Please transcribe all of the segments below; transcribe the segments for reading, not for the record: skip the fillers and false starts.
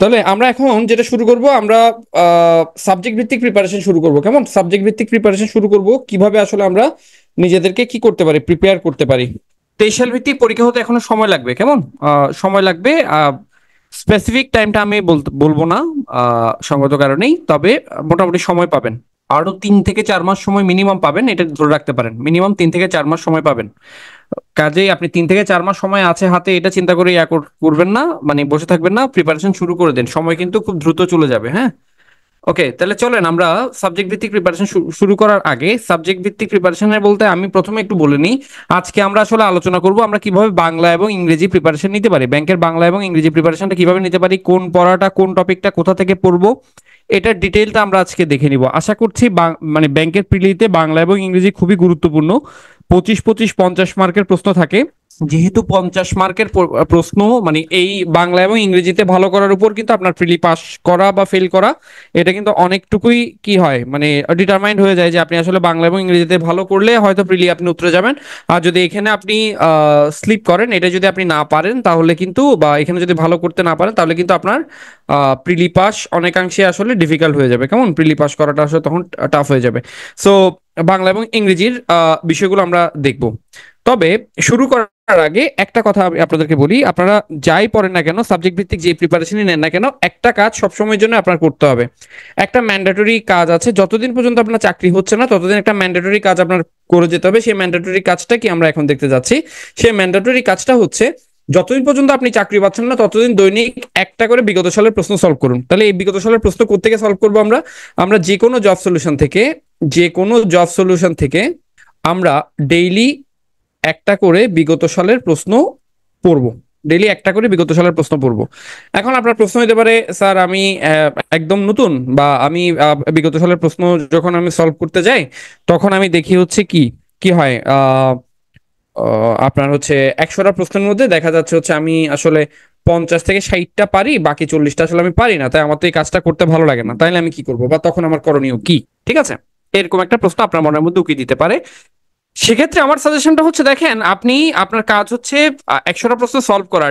তাহলে আমরা এখন যেটা শুরু করব, আমরা সাবজেক্ট ভিত্তিক প্রিপারেশন শুরু করব। কেমন? সাবজেক্ট ভিত্তিক প্রিপারেশন শুরু করব, কিভাবে আসলে আমরা নিজেদেরকে কি করতে পারি, প্রিপেয়ার করতে পারি। 23 সাল ভিত্তিক পরীক্ষা হতে এখনো সময় লাগবে। কেমন? সময় লাগবে। স্পেসিফিক টাইমটা আমি বলবো না সঙ্গত কারণেই, তবে মোটামুটি সময় পাবেন। আরো 3 থেকে 4 মাস সময় মিনিমাম পাবেন, এটা ধরে রাখতে পারেন। মিনিমাম 3 থেকে 4 মাস সময় পাবেন। কাজেই আপনি 3 থেকে 4 মাস সময় আছে হাতে, এটা চিন্তা করে করবেন না, মানে বসে থাকবেন না, প্রিপারেশন শুরু করে দেন। সময় কিন্তু খুব দ্রুত চলে যাবে। হ্যাঁ, ওকে, তাহলে চলেন আমরা সাবজেক্ট ভিত্তিক প্রিপারেশন শুরু করার আগে, সাবজেক্ট ভিত্তিক প্রিপারেশনের বলতে আমি প্রথমে একটু বলে নিই। আজকে আমরা আসলে আলোচনা করব আমরা কিভাবে বাংলা এবং ইংরেজি প্রিপারেশন নিতে পারি, ব্যাংকের বাংলা এবং ইংরেজি প্রিপারেশনটা কিভাবে নিতে পারি, কোন পড়াটা কোন টপিকটা কোথা থেকে পড়বো, এটার ডিটেইলটা আমরা আজকে দেখে নিব। আশা করছি মানে ব্যাংকের প্রিলিতে বাংলা এবং ইংরেজি খুবই গুরুত্বপূর্ণ। 25-25-50 মার্কের প্রশ্ন থাকে। যেহেতু 50 মার্কের প্রশ্ন, মানে এই বাংলা এবং ইংরেজিতে ভালো করার উপর কিন্তু আপনার প্রিলি পাস করা বা ফেল করা, এটা কিন্তু অনেকটুকুই কি হয়, মানে ডিটারমাইন্ড হয়ে যায় যে আপনি আসলে বাংলা এবং ইংরেজিতে ভালো করলে হয়তো প্রিলি আপনি উতরে যাবেন। আর যদি এখানে আপনি স্লিপ করেন, এটা যদি আপনি না পারেন তাহলে কিন্তু, বা এখানে যদি ভালো করতে না পারেন তাহলে কিন্তু আপনার প্রিলি পাস অনেকাংশে আসলে ডিফিকাল্ট হয়ে যাবে। কেমন? প্রিলি পাস করাটা আসলে তখন টাফ হয়ে যাবে। সো বাংলা এবং ইংরেজির বিষয়গুলো আমরা দেখব। তবে শুরু করার আগে একটা কথা আমি আপনাদেরকে বলি, আপনারা যাই পড়েন না কেন, সাবজেক্ট ভিত্তিক যে প্রিপারেশনই নেন না কেন, একটা কাজ সবসময়ের জন্য আপনার করতে হবে। একটা ম্যান্ডেটরি কাজ আছে, যতদিন পর্যন্ত আপনার চাকরি হচ্ছে না ততদিন একটা ম্যান্ডেটরি কাজ আপনার করে যেতে হবে। সেই ম্যান্ডেটরি কাজটা কি আমরা এখন দেখতে যাচ্ছি। সেই ম্যান্ডেটরি কাজটা হচ্ছে, যতদিন পর্যন্ত আপনি চাকরি পাচ্ছেন না ততদিন দৈনিক একটা করে বিগত সালের প্রশ্ন সলভ করুন। তাহলে এই বিগত সালের প্রশ্ন কোত্থেকে সলভ করবো আমরা? আমরা যে কোনো জব সলিউশন থেকে, যে কোনো জব সলিউশন থেকে আমরা ডেইলি একটা করে বিগত সালের প্রশ্ন পড়বো। ডেইলি একটা করে বিগত সালের প্রশ্ন পড়বো। এখন আপনার প্রশ্ন হতে পারে, স্যার আমি একদম নতুন, বা আমি বিগত সালের প্রশ্ন যখন আমি সলভ করতে যাই তখন আমি দেখি হচ্ছে কি কি হয়, আপনার হচ্ছে 100টা প্রশ্নের মধ্যে দেখা যাচ্ছে হচ্ছে আমি আসলে 50 থেকে 60টা পারি, বাকি 40টা আসলে আমি পারি না, তাই আমার তো এই কাজটা করতে ভালো লাগে না। তাইলে আমি কি করবো, বা তখন আমার করণীয় কি? ঠিক আছে, এরকম একটা প্রশ্ন আপনার মনের মধ্যে উকি দিতে পারে। সেক্ষেত্রে আমার সাজেশনটা হচ্ছে, দেখেন আপনি, আপনার কাজ হচ্ছে 100টা প্রশ্ন সলভ করা,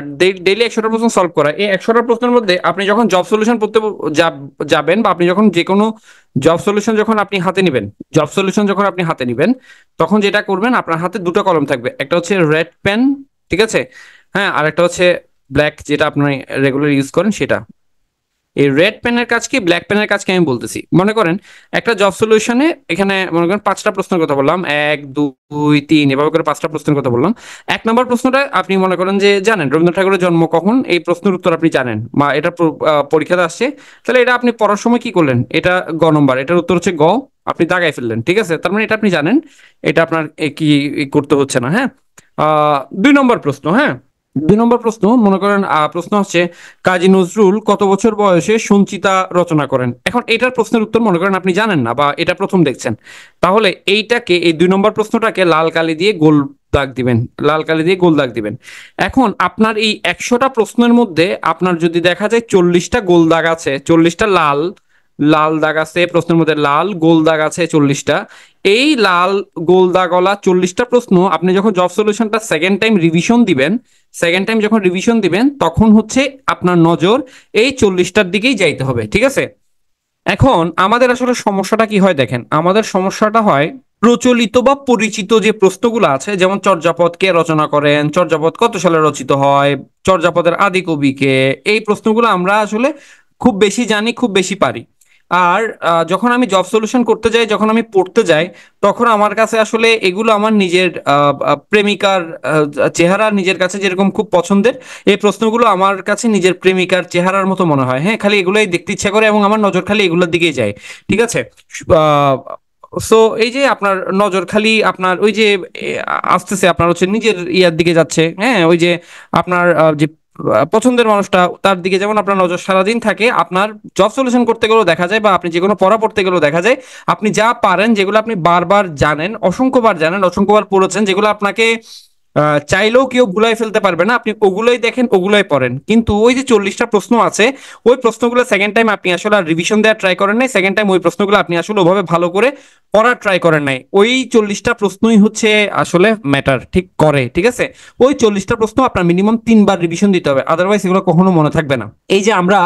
ডেইলি 100টা প্রশ্ন সলভ করা। এই 100টা প্রশ্নের মধ্যে আপনি যখন জব সলিউশন পড়তে যাবেন, বা আপনি যখন যে কোনো জব সলিউশন যখন আপনি হাতে নেবেন, জব সলিউশন যখন আপনি হাতে নেবেন, তখন যেটা করবেন, আপনার হাতে দুটো কলম থাকবে। একটা হচ্ছে রেড পেন, ঠিক আছে, হ্যাঁ, আর একটা হচ্ছে ব্ল্যাক, যেটা আপনি রেগুলার ইউজ করেন সেটা। এই রেড পেনের কাজ কি, ব্ল্যাক পেনের কাজ কি আমি বলতেছি। মনে করেন একটা জব সলিউশনে, এখানে মনে করেন 5টা প্রশ্নের কথা বললাম, 1 2 3 এভাবে করে 5টা প্রশ্নের কথা বললাম। 1 নম্বর প্রশ্নটা আপনি মনে করেন যে জানেন রবীন্দ্রনাথ ঠাকুরের জন্ম কখন, এই প্রশ্নের উত্তর আপনি জানেন, বা এটা পরীক্ষাতে আসছে। তাহলে এটা আপনি পড়ার সময় কি করলেন, এটা গ নম্বর, এটার উত্তর হচ্ছে গ, আপনি দাগাই ফেললেন। ঠিক আছে, তার মানে এটা আপনি জানেন, এটা আপনার কি করতে হচ্ছে না। হ্যাঁ, 2 নম্বর প্রশ্ন, হ্যাঁ, 2 নম্বর প্রশ্ন মনে করেন, প্রশ্ন হচ্ছে কাজী নজরুল কত বছর বয়সে সঞ্চিতা রচনা করেন। এখন এটার প্রশ্নের উত্তর মনে করেন আপনি জানেন না, বা এটা প্রথম দেখছেন। তাহলে এইটাকে, এই 2 নম্বর প্রশ্নটাকে লাল কালি দিয়ে গোল দাগ দিবেন, লাল কালি দিয়ে গোল দাগ দিবেন। এখন আপনার এই 100টা প্রশ্নের মধ্যে আপনার যদি দেখা যায় 40টা গোল দাগ আছে, 40টা লাল লাল দাগ আছে প্রশ্নের মধ্যে, লাল গোল দাগ আছে 40টা। এই লাল গোল দাগওয়ালা 40টা প্রশ্ন আপনি যখন জব সলিউশনটা সেকেন্ড টাইম রিভিশন দিবেন, সেকেন্ড টাইম যখন রিভিশন দিবেন তখন হচ্ছে আপনার নজর এই 40টার দিকেই যাইতে হবে। ঠিক আছে, এখন আমাদের আসলে সমস্যাটা কি হয় দেখেন, আমাদের সমস্যাটা হয় প্রচলিত বা পরিচিত যে প্রশ্নগুলো আছে, যেমন চর্যাপদ কে রচনা করেন, চর্যাপদ কত সালে রচিত হয়, চর্যাপদের আদি কবি কে, এই প্রশ্নগুলো আমরা আসলে খুব বেশি জানি, খুব বেশি পারি। আর যখন আমি জব সলিউশন করতে যাই, যখন আমি পড়তে যাই, তখন আমার কাছে আসলে এগুলো আমার নিজের প্রেমিকার চেহারা নিজের কাছে যেরকম খুব পছন্দের, এই প্রশ্নগুলো আমার কাছে নিজের প্রেমিকার চেহারার মতো মনে হয়। হ্যাঁ, খালি এগুলোই দেখতে ইচ্ছা করে এবং আমার নজর খালি এগুলোর দিকেই যায়। ঠিক আছে, সো এই যে আপনার নজর খালি আপনার ওই যে আসতেছে, আপনার হচ্ছে নিজের ইয়ার দিকে যাচ্ছে। হ্যাঁ, ওই যে আপনার যে পছন্দের মানুষটা, তার দিকে যেমন আপনার নজর সারাদিন থাকে, আপনার জব সলিউশন করতে গেলেও দেখা যায়, বা আপনি যে কোনো পড়া পড়তে গেলেও দেখা যায়, আপনি যা পারেন, যেগুলো আপনি বারবার জানেন, অসংখ্যবার জানেন, অসংখ্যবার পড়েছেন, যেগুলো আপনাকে চাইলেও কেউ ভুলাই ফেলতে পারবে না, আপনি ওগুলোই দেখেন ওগুলোই পড়েন। কিন্তু ওই যে 40টা প্রশ্ন আছে, ওই প্রশ্নগুলো সেকেন্ড টাইম আপনি আসলে আর রিভিশন দেওয়ার ট্রাই করেন নাই, সেকেন্ড টাইম ওই প্রশ্নগুলো আপনি আসলে ওভাবে ভালো করে পড়ার ট্রাই করেন নাই। ওই 40টা প্রশ্নই হচ্ছে আসলে ম্যাটার ঠিক করে, ঠিক আছে? ওই 40টা প্রশ্ন আপনার মিনিমাম 3 বার রিভিশন দিতে হবে, আদারওয়াইজ এগুলো কখনো মনে থাকবে না। এই যে আমরা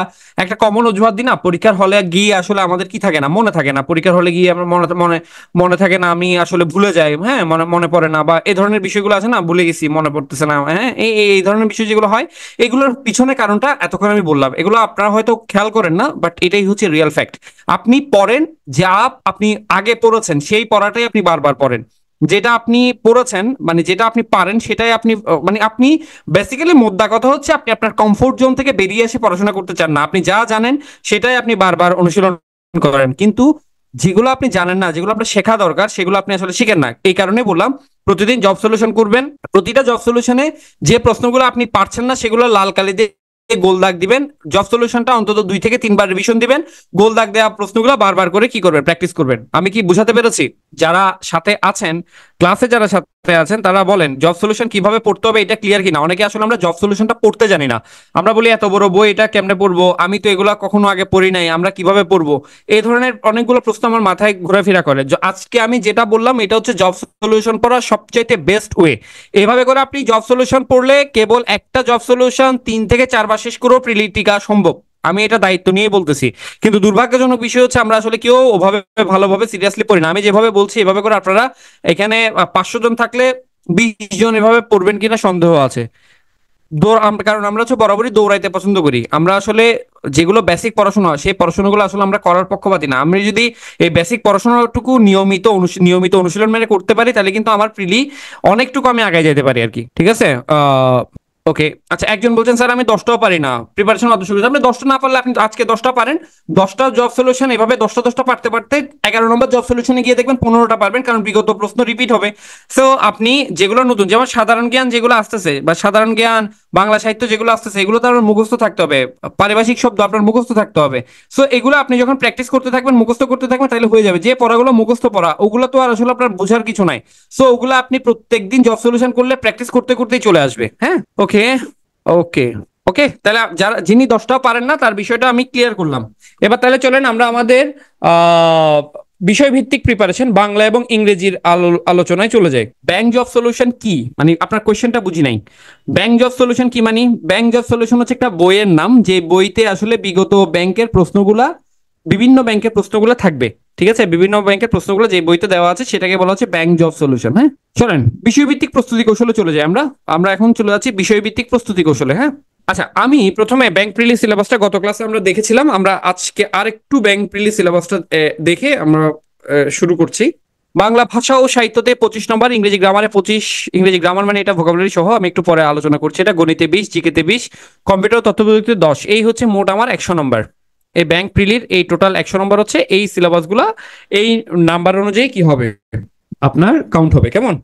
একটা কমন অজুহাত দিই না, পরীক্ষার হলে গিয়ে আসলে আমাদের কি থাকে না, মনে থাকে না, পরীক্ষার হলে গিয়ে আমরা মনে মনে মনে থাকে না, আমি আসলে ভুলে যাই, হ্যাঁ, মনে মনে পড়ে না, বা এই ধরনের বিষয়গুলো আছে না, ভুলে গেছি, মনে পড়তেছে না, হ্যাঁ, এই ধরনের বিষয় যেগুলো হয়, এগুলোর পিছনে কারণটা এতক্ষণ আমি বললাম, এগুলো আপনারা হয়তো খেয়াল করেন না, বাট এটাই হচ্ছে রিয়েল ফ্যাক্ট। আপনি পড়েন, যা আপনি আগে পড়েছেন সেই পড়াটাই আপনি বারবার পড়েন, যেটা আপনি পড়েছেন মানে যেটা আপনি পারেন সেটাই আপনি মানে আপনি বেসিক্যালি মোদ্দা কথা হচ্ছে আপনি আপনার কমফোর্ট জোন থেকে বেরিয়ে এসে পড়াশোনা করতে চান না, আপনি যা জানেন সেটাই আপনি বারবার অনুশীলন করেন। কিন্তু যেগুলো আপনি জানেন না, যেগুলো আপনার শেখা দরকার, সেগুলো আপনি আসলে শিখেন না। এই কারণে বললাম প্রতিদিন জব সলিউশন করবেন, প্রতিটা জব সলিউশনে যে প্রশ্নগুলো আপনি পারছেন না সেগুলো লাল কালি দিয়ে গোল দাগ দিবেন, জব সলিউশনটা অন্তত 2 থেকে 3 বার রিভিশন দিবেন, গোল দাগ দেওয়া প্রশ্নগুলো বারবার করে কি করবেন, প্র্যাকটিস করবেন। আমি কি বুঝাতে পেরেছি? যারা সাথে আছেন, ক্লাসে যারা সাথে আছেন, তারা বলেন জব সলিউশন কিভাবে পড়তে হবে এটা ক্লিয়ার কিনা। অনেকে আসলে আমরা জব সলিউশনটা পড়তে জানি না, আমরা বলি এত বড় বই এটা কেমনে পড়বো, আমি তো এগুলা কখনো আগে পড়ি নাই, আমরা কিভাবে পড়বো? এই ধরনের অনেকগুলো প্রশ্ন আমার মাথায় ঘোরাফেরা করে। আজকে আমি যেটা বললাম এটা হচ্ছে জব সলিউশন পড়ার সবচাইতে বেস্ট ওয়ে। এভাবে করে আপনি জব সলিউশন পড়লে কেবল একটা জব সলিউশন 3 থেকে 4 বার শেষ করেও প্রিলি টিকা সম্ভব, আমি এটা দায়িত্ব নিয়ে বলতেছি। কিন্তু দুর্ভাগ্যজনক বিষয় হচ্ছে আমরা আসলে কেউ ওভাবে ভালোভাবে সিরিয়াসলি পড়ি না। আমি যেভাবে বলছি এভাবে করে আপনারা এখানে 500 জন থাকলে 20 জন এভাবে পড়বেন কিনা সন্দেহ আছে। কারণ আমরা হচ্ছে বরাবরই দৌড়াইতে পছন্দ করি, আমরা আসলে যেগুলো বেসিক পড়াশোনা সেই পড়াশোনাগুলো আসলে আমরা করার পক্ষপাতী না। আমি যদি এই বেসিক পড়াশোনাটুকু নিয়মিত অনুশীলন মেনে করতে পারি তাহলে কিন্তু আমার প্রিলি অনেকটুকু আমি আগে যেতে পারি আর কি, ঠিক আছে? ওকে, আচ্ছা, একজন বলছেন স্যার আমি 10টাও পারি না, প্রিপারেশন অত শুরু, আপনি 10টা না পারলে আপনি আজকে 10টা পারেন, 10টা জব সলিউশন এভাবে 10টা পারতে পারতে 11 নম্বর জব সলিউশনে গিয়ে দেখবেন 15টা পারবেন, কারণ বিগত প্রশ্ন রিপিট হবে। সো আপনি যেগুলো নতুন, যেমন সাধারণ জ্ঞান যেগুলো আসতেছে, বা সাধারণ জ্ঞান বাংলা সাহিত্য যেগুলো আসতেছে, এগুলো তো আপনার মুখস্থ থাকতে হবে, পারিভাষিক শব্দ আপনার মুখস্থ থাকতে হবে। সো এগুলো আপনি যখন প্র্যাকটিস করতে থাকবেন, মুখস্থ করতে থাকবেন, তাহলে হয়ে যাবে। যে পড়াগুলো মুখস্থ পড়া, ওগুলো তো আর আসলে আপনার বোঝার কিছু নাই। সো ওগুলো আপনি প্রত্যেকদিন জব সলিউশন করলে প্র্যাকটিস করতে করতেই চলে আসবে। হ্যাঁ, ওকে, ওকে, ওকে, তাহলে যারা যিনি 10টাও পারেন না তার বিষয়টা আমি ক্লিয়ার করলাম। এবার তাহলে চলেন আমরা আমাদের আহ বিষয়ভিত্তিক প্রিপারেশন বাংলা এবং ইংরেজির আলোচনায় চলে যাই। ব্যাংক জব সলিউশন কি, মানে আপনার কোয়েশ্চেনটা বুঝি নাই। ব্যাংক জব সলিউশন কি মানে, ব্যাংক জব সলিউশন হচ্ছে একটা বইয়ের নাম, যে বইতে আসলে বিগত ব্যাংকের প্রশ্নগুলা, বিভিন্ন ব্যাংকের প্রশ্নগুলো থাকবে, ঠিক আছে? বিভিন্ন ব্যাংকের প্রশ্নগুলো যে বইতে দেওয়া আছে সেটাকে বলা হচ্ছে ব্যাংক জব সলিউশন। হ্যাঁ, চলেন বিষয়ভিত্তিক প্রস্তুতি কৌশলে চলে যাই। আমরা আমরা এখন চলে যাচ্ছি বিষয়ভিত্তিক প্রস্তুতি কৌশলে। হ্যাঁ, আচ্ছা, আমি প্রথমে ব্যাংক প্রিলি সিলেবাসটা গত ক্লাসে আমরা দেখেছিলাম, আমরা আজকে আরেকটু ব্যাংক প্রিলি সিলেবাসটা দেখে আমরা শুরু করছি। বাংলা ভাষা ও সাহিত্যতে 25 নম্বর, ইংরেজি গ্রামারে 25, ইংরেজি গ্রামার মানে এটা ভোকাবুলারি সহ, আমি একটু পরে আলোচনা করছি। এটা গণিতে 20, জিকেতে 20, কম্পিউটার তথ্য প্রযুক্তিতে 10, এই হচ্ছে মোট আমার 100 নম্বর। এই ব্যাংক প্রিলির এই টোটাল 100 নম্বর হচ্ছে, এই সিলেবাসগুলা এই নাম্বার অনুযায়ী কি হবে আপনার কাউন্ট হবে, কেমন?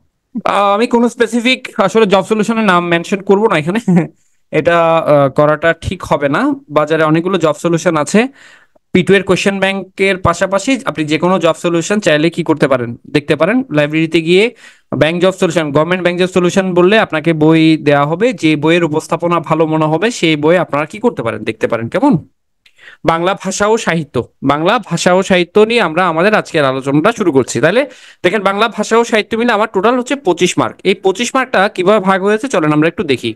আমি কোনো স্পেসিফিক আসলে জব সলিউশনের নাম মেনশন করব না এখানে এটা করাটা ঠিক হবে না। বাজারে অনেকগুলো জব সলিউশন আছে, P2 এর কোশ্চেন ব্যাংকের পাশাপাশি আপনি যে কোনো জব সলিউশন চাইলে কি করতে পারেন, দেখতে পারেন লাইব্রেরিতে গিয়ে। Bank job solution, government bank job solution বললে আপনাকে বই দেওয়া হবে, যে বইয়ের উপস্থাপনা ভালো মনে হবে সেই বই আপনারা কি করতে পারেন, দেখতে পারেন, কেমন? বাংলা ভাষা ও সাহিত্য, বাংলা ভাষা ও সাহিত্য নিয়ে আমরা আমাদের আজকের আলোচনাটা শুরু করছি। তাহলে দেখেন, বাংলা ভাষা ও সাহিত্য মিলে আমার টোটাল হচ্ছে 25 মার্ক। এই 25 মার্কটা কিভাবে ভাগ হয়েছে চলেন আমরা একটু দেখি।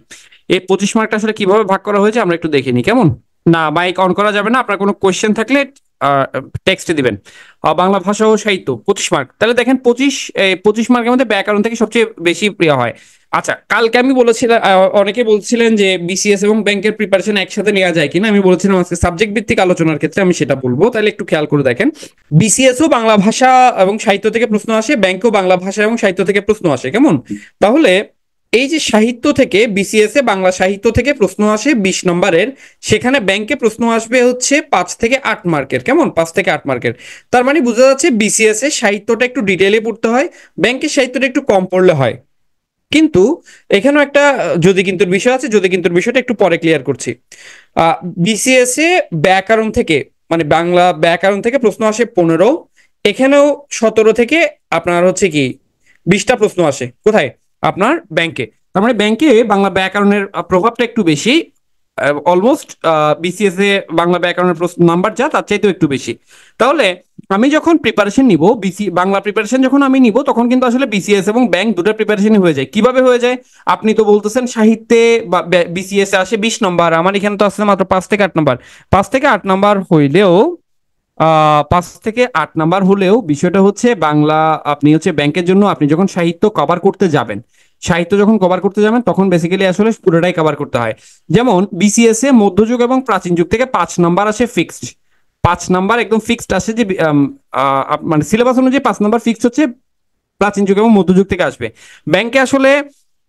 এই 25 মার্কটা আসলে কিভাবে ভাগ করা হয়েছে আমরা একটু দেখে নিই, কেমন? না, মাইক অন করা যাবে না, আপনার কোনো কোয়েশ্চেন থাকলে টেক্সটে দিবেন। বাংলা ভাষা ও সাহিত্য 25 মার্ক, তাহলে দেখেন 25 মার্কের মধ্যে ব্যাকরণ থেকে সবচেয়ে বেশি প্রিয় হয়। আচ্ছা, কালকে আমি বলেছিলাম, অনেকে বলছিলেন যে বিসিএস এবং ব্যাংকের প্রিপারেশন একসাথে নেওয়া যায় কিনা, আমি বলেছিলাম আজকে সাবজেক্ট ভিত্তিক আলোচনার ক্ষেত্রে আমি সেটা বলবো। তাহলে একটু খেয়াল করে দেখেন, বিসিএস ও বাংলা ভাষা এবং সাহিত্য থেকে প্রশ্ন আসে, ব্যাংকও বাংলা ভাষা এবং সাহিত্য থেকে প্রশ্ন আসে, কেমন? তাহলে এই যে সাহিত্য থেকে বিসিএস এ বাংলা সাহিত্য থেকে প্রশ্ন আসে 20 নম্বরের, সেখানে ব্যাংকে প্রশ্ন আসবে হচ্ছে 5 থেকে 8 মার্কের, কেমন? 5 থেকে 8 মার্কের। তার মানে বোঝা যাচ্ছে বিসিএস এ সাহিত্যটা একটু ডিটেলে পড়তে হয়, ব্যাংকের সাহিত্যটা একটু কম পড়লে হয়। কিন্তু এখানেও একটা যদি কিন্তুর বিষয় আছে, যদি কিন্তুর বিষয়টা একটু পরে ক্লিয়ার করছি। বিসিএস এ ব্যাকরণ থেকে, মানে বাংলা ব্যাকরণ থেকে প্রশ্ন আসে 15, এখানেও 17 থেকে আপনার হচ্ছে কি 20টা প্রশ্ন আসে। কোথায়? আপনার ব্যাংকে। তার মানে ব্যাংকে বাংলা ব্যাকরণের প্রভাবটা একটু বেশি, অলমোস্ট বিসিএস এ বাংলা ব্যাকরণের প্রশ্ন নাম্বার যা তার চাইতেও একটু বেশি। তাহলে আমি যখন প্রিপারেশন নিব, বাংলা প্রিপারেশন যখন আমি নিব, তখন কিন্তু আসলে বিসিএস এবং ব্যাংক দুটো প্রিপারেশনই হয়ে যায়। কিভাবে হয়ে যায়? আপনি তো বলতেছেন সাহিত্যে বা বিসিএস এ আসে 20 নম্বর, আমার এখানে তো আসছে মাত্র 5 থেকে 8 নম্বর। 5 থেকে 8 নম্বর হইলেও 5 থেকে 8 নম্বর হলেও বিষয়টা হচ্ছে বাংলা, আপনি হচ্ছে ব্যাংকের জন্য আপনি যখন সাহিত্য কভার করতে যাবেন, সাহিত্য যখন কভার করতে যাবেন তখন বেসিক্যালি আসলে পুরোটাই কভার করতে হয়। যেমন বিসিএস এ মধ্যযুগ এবং প্রাচীন যুগ থেকে 5 নম্বর আসে ফিক্সড। 5 নম্বর একদম ফিক্সড আসে যে মানে সিলেবাস অনুযায়ী 5 নম্বর ফিক্সড হচ্ছে প্রাচীন যুগ এবং মধ্যযুগ থেকে আসবে। ব্যাংকে আসলে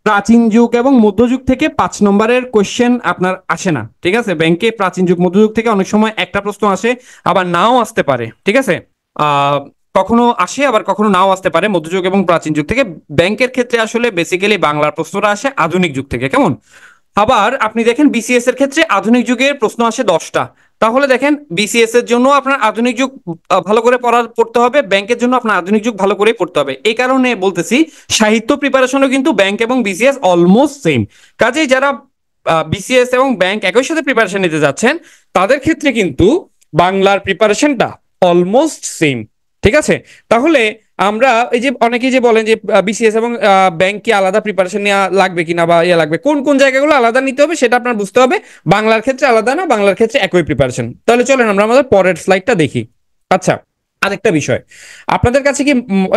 প্রাচীন যুগ এবং মধ্যযুগ থেকে 5 নম্বরের কোয়েশ্চেন আপনার আসে না, ঠিক আছে? ব্যাংকে প্রাচীন যুগ মধ্যযুগ থেকে অনেক সময় একটা প্রশ্ন আসে, আবার নাও আসতে পারে, ঠিক আছে? আহ কখনো আসে আবার কখনো নাও আসতে পারে মধ্যযুগ এবং প্রাচীন যুগ থেকে। ব্যাংকের ক্ষেত্রে আসলে বেসিক্যালি বাংলার প্রশ্নটা আসে আধুনিক যুগ থেকে, কেমন? আবার আপনি দেখেন বিসিএস এর ক্ষেত্রে আধুনিক যুগের প্রশ্ন আসে 10টা। তাহলে দেখেন বিসিএস এর জন্য আপনার আধুনিক যুগ ভালো করে পড়তে হবে, ব্যাংকের জন্য আপনার আধুনিক যুগ ভালো করে পড়তে হবে। এই কারণে বলতেছি সাহিত্য প্রিপারেশনও কিন্তু ব্যাংক এবং বিসিএস অলমোস্ট সেম। কাজেই যারা বিসিএস এবং ব্যাংক একই সাথে প্রিপারেশন নিতে যাচ্ছেন, তাদের ক্ষেত্রে কিন্তু বাংলার প্রিপারেশনটা অলমোস্ট সেম, ঠিক আছে? তাহলে আমরা এই যে অনেকেই যে বলেন যে বিসিএস এবং ব্যাংকে আলাদা প্রিপারেশন নেওয়া লাগবে কিনা বা ইয়ে লাগবে, কোন কোন জায়গাগুলো আলাদা নিতে হবে সেটা আপনার বুঝতে হবে। বাংলার ক্ষেত্রে আলাদা না, বাংলার ক্ষেত্রে একই প্রিপারেশন। তাহলে চলেন আমরা আমাদের পরের স্লাইডটা দেখি। আচ্ছা, আরেকটা বিষয়, আপনাদের কাছে কি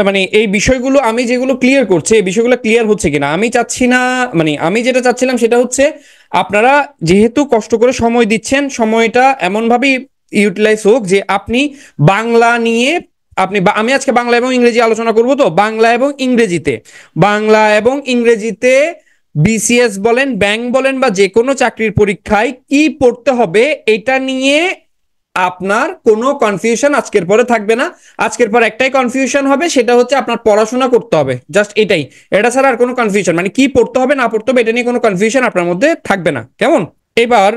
মানে এই বিষয়গুলো আমি যেগুলো ক্লিয়ার করছি এই বিষয়গুলো ক্লিয়ার হচ্ছে কিনা? আমি চাচ্ছি না, মানে আমি যেটা চাচ্ছিলাম সেটা হচ্ছে আপনারা যেহেতু কষ্ট করে সময় দিচ্ছেন, সময়টা এমনভাবে ইউটিলাইজ হোক যে আপনি বাংলা নিয়ে আমি আজকে বাংলা এবং ইংরেজি আলোচনা করব, তো বাংলা এবং ইংরেজিতে, বাংলা এবং ইংরেজিতে বিসিএস বলেন, ব্যাংক বলেন বা যে কোনো চাকরির পরীক্ষায় কি পড়তে হবে এটা নিয়ে আপনার কোনো কনফিউশন আজকের পরে থাকবে না। আজকের পর একটাই কনফিউশন হবে, সেটা হচ্ছে আপনার পড়াশোনা করতে হবে, জাস্ট এটাই। এটা ছাড়া আর কোনো কনফিউশন, মানে কি পড়তে হবে না পড়তে হবে এটা নিয়ে কোনো কনফিউশন আপনার মধ্যে থাকবে না, কেমন? এবার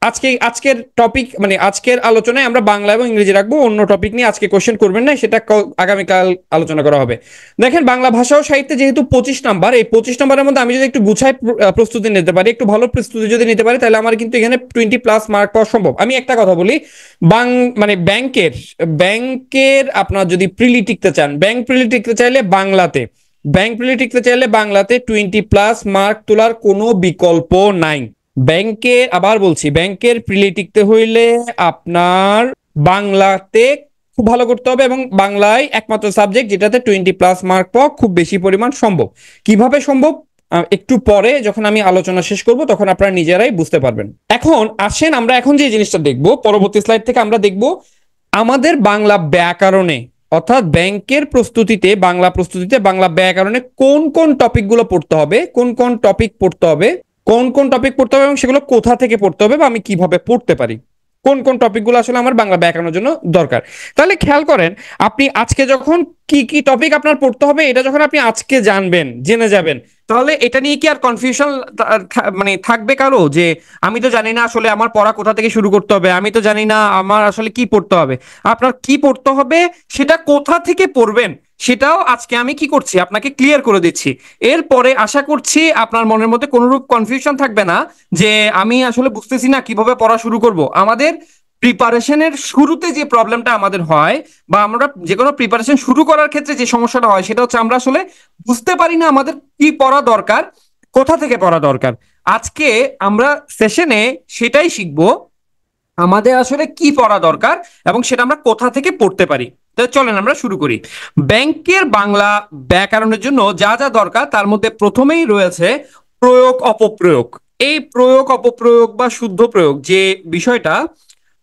আজকের টপিক, মানে আজকের আলোচনায় আমরা বাংলা এবং ইংরেজি রাখবো, অন্য টপিক নিয়ে আজকে কোশ্চেন করবেন না, সেটা আগামীকাল আলোচনা করা হবে। দেখেন বাংলা ভাষা ও সাহিত্যে যেহেতু 25 নম্বর, এই 25 নম্বরের মধ্যে আমি যদি একটু গুছাই প্রস্তুতি নিতে পারি, একটু ভালো প্রস্তুতি যদি নিতে পারি, তাহলে আমার কিন্তু এখানে 20+ মার্ক পাওয়া সম্ভব। আমি একটা কথা বলি, মানে ব্যাংকের আপনার যদি প্রিলি টিকতে চান, ব্যাংক প্রিলি টিকতে চাইলে বাংলাতে, ব্যাংক প্রিলি টিকতে চাইলে বাংলাতে 20+ মার্ক তোলার কোনো বিকল্প নাই। আবার বলছি, ব্যাংকের প্রিলি টিকতে হইলে আপনার বাংলাতে খুব ভালো করতে হবে, এবং বাংলায় একমাত্র সাবজেক্ট যেটাতে 20+ মার্ক পাওয়া খুব বেশি পরিমাণ সম্ভব। কিভাবে সম্ভব একটু পরে যখন আমি আলোচনা শেষ করব তখন আপনারা নিজেরাই বুঝতে পারবেন। এখন আসেন আমরা এখন যে জিনিসটা দেখব, পরবর্তী স্লাইড থেকে আমরা দেখব আমাদের বাংলা ব্যাকরণে, অর্থাৎ ব্যাংকের প্রস্তুতিতে, বাংলা প্রস্তুতিতে বাংলা ব্যাকরণে কোন কোন টপিকগুলো পড়তে হবে, কোন কোন টপিক পড়তে হবে, কোন কোন টপিক পড়তে হবে এবং সেগুলো কোথা থেকে পড়তে হবে বা আমি কিভাবে পড়তে পারি, কোন কোন টপিকগুলো আসলে আমার বাংলা ব্যাকরণের জন্য দরকার। তাহলে খেয়াল করেন, আপনি আজকে যখন কি কি টপিক আপনার পড়তে হবে এটা যখন আপনি আজকে জানবেন, জেনে যাবেন, তাহলে এটা নিয়ে কি আর কনফিউশন মানে থাকবে কারো যে আমি তো জানি না আসলে আমার পড়া কোথা থেকে শুরু করতে হবে, আমি তো জানি না আমার আসলে কি পড়তে হবে? আপনার কি পড়তে হবে, সেটা কোথা থেকে পড়বেন সেটাও আজকে আমি কি করছি আপনাকে ক্লিয়ার করে দিচ্ছি। এরপরে আশা করছি আপনার মনের মধ্যে কোনোরূপ কনফিউশন থাকবে না যে আমি আসলে বুঝতেছি না কিভাবে পড়া শুরু করব। আমাদের প্রিপারেশনের শুরুতে যে প্রবলেমটা আমাদের হয়, বা আমরা যে কোনো প্রিপারেশন শুরু করার ক্ষেত্রে যে সমস্যাটা হয়, সেটা হচ্ছে আমরা আসলে বুঝতে পারি না আমাদের কি পড়া দরকার, কোথা থেকে পড়া দরকার। আজকে আমরা সেশনে সেটাই শিখবো, আমাদের আসলে কি পড়া দরকার এবং সেটা আমরা কোথা থেকে পড়তে পারি। তো চলেন আমরা শুরু করি। ব্যাংকের বাংলা ব্যাকরণের জন্য যা যা দরকার তার মধ্যে প্রথমেই রয়েছে প্রয়োগ অপপ্রয়োগ। এই প্রয়োগ অপপ্রয়োগ বা শুদ্ধ প্রয়োগ যে বিষয়টা,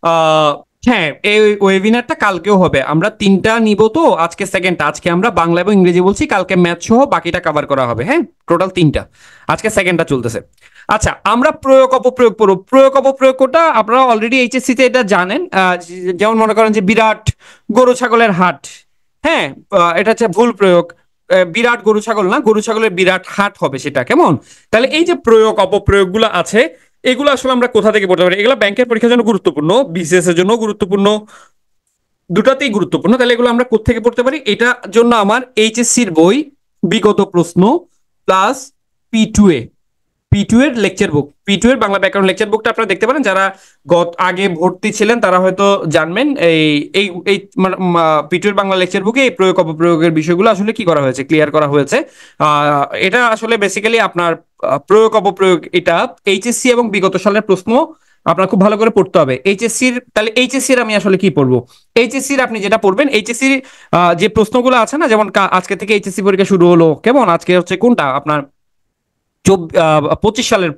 আহ হ্যাঁ, এই ওয়েবিনারটা কালকেও হবে, আমরা 3টা নিব, তো আজকে সেকেন্ডটা, আজকে আমরা বাংলা এবং ইংরেজি বলছি, কালকে ম্যাথ সহ বাকিটা কভার করা হবে। হ্যাঁ, টোটাল 3টা, আজকে সেকেন্ডটা চলতেছে। আচ্ছা, আমরা প্রয়োগ অপপ্রয়োগ পড়ব। প্রয়োগ অপপ্রয়োগটা আপনারা অলরেডি এইচএসসি তে এটা জানেন, যেমন মনে করেন যে বিরাট গরু ছাগলের হাট, হ্যাঁ, এটা হচ্ছে ভুল প্রয়োগ। বিরাট গরু ছাগল না, গরু ছাগলের বিরাট হাট হবে সেটা, কেমন? তাহলে এই যে প্রয়োগ অপপ্রয়োগ গুলো আছে, এগুলো আসলে আমরা কোথা থেকে পড়তে পারি? এগুলো ব্যাংকের পরীক্ষার জন্য গুরুত্বপূর্ণ, বিসিএস এর জন্য গুরুত্বপূর্ণ, দুটাতেই গুরুত্বপূর্ণ। তাহলে এগুলো আমরা কোথা থেকে পড়তে পারি? এটার জন্য আমার এইচএসসির বই, বিগত প্রশ্ন, প্লাস P2A, P2 এর লেকচার বুক, P2 এর বাংলা ব্যাকরণ লেকচার বুকটা আপনারা দেখতে পারেন, যারা আগে ভর্তি ছিলেন তারা হয়তো জানবেন। এই এই এই P2 এর বাংলা লেকচার বুকে এই প্রয়োগ অপপ্রয়োগের বিষয়গুলো আসলে কি করা হয়েছে, ক্লিয়ার করা হয়েছে। এটা আসলে বেসিক্যালি আপনার প্রয়োগ অপপ্রয়োগ, এটা এইচএসসি এবং বিগত সালের প্রশ্ন আপনার খুব ভালো করে পড়তে হবে। এইচএসসির, তাহলে এইচএসসির আমি আসলে কি পড়বো? এইচএসসির আপনি যেটা পড়বেন, এইচএসসির যে প্রশ্নগুলো আছে না, যেমন আজকে থেকে এইচএসসি পরীক্ষা শুরু হলো, কেমন, আজকে হচ্ছে কোনটা আপনার 25 সালের,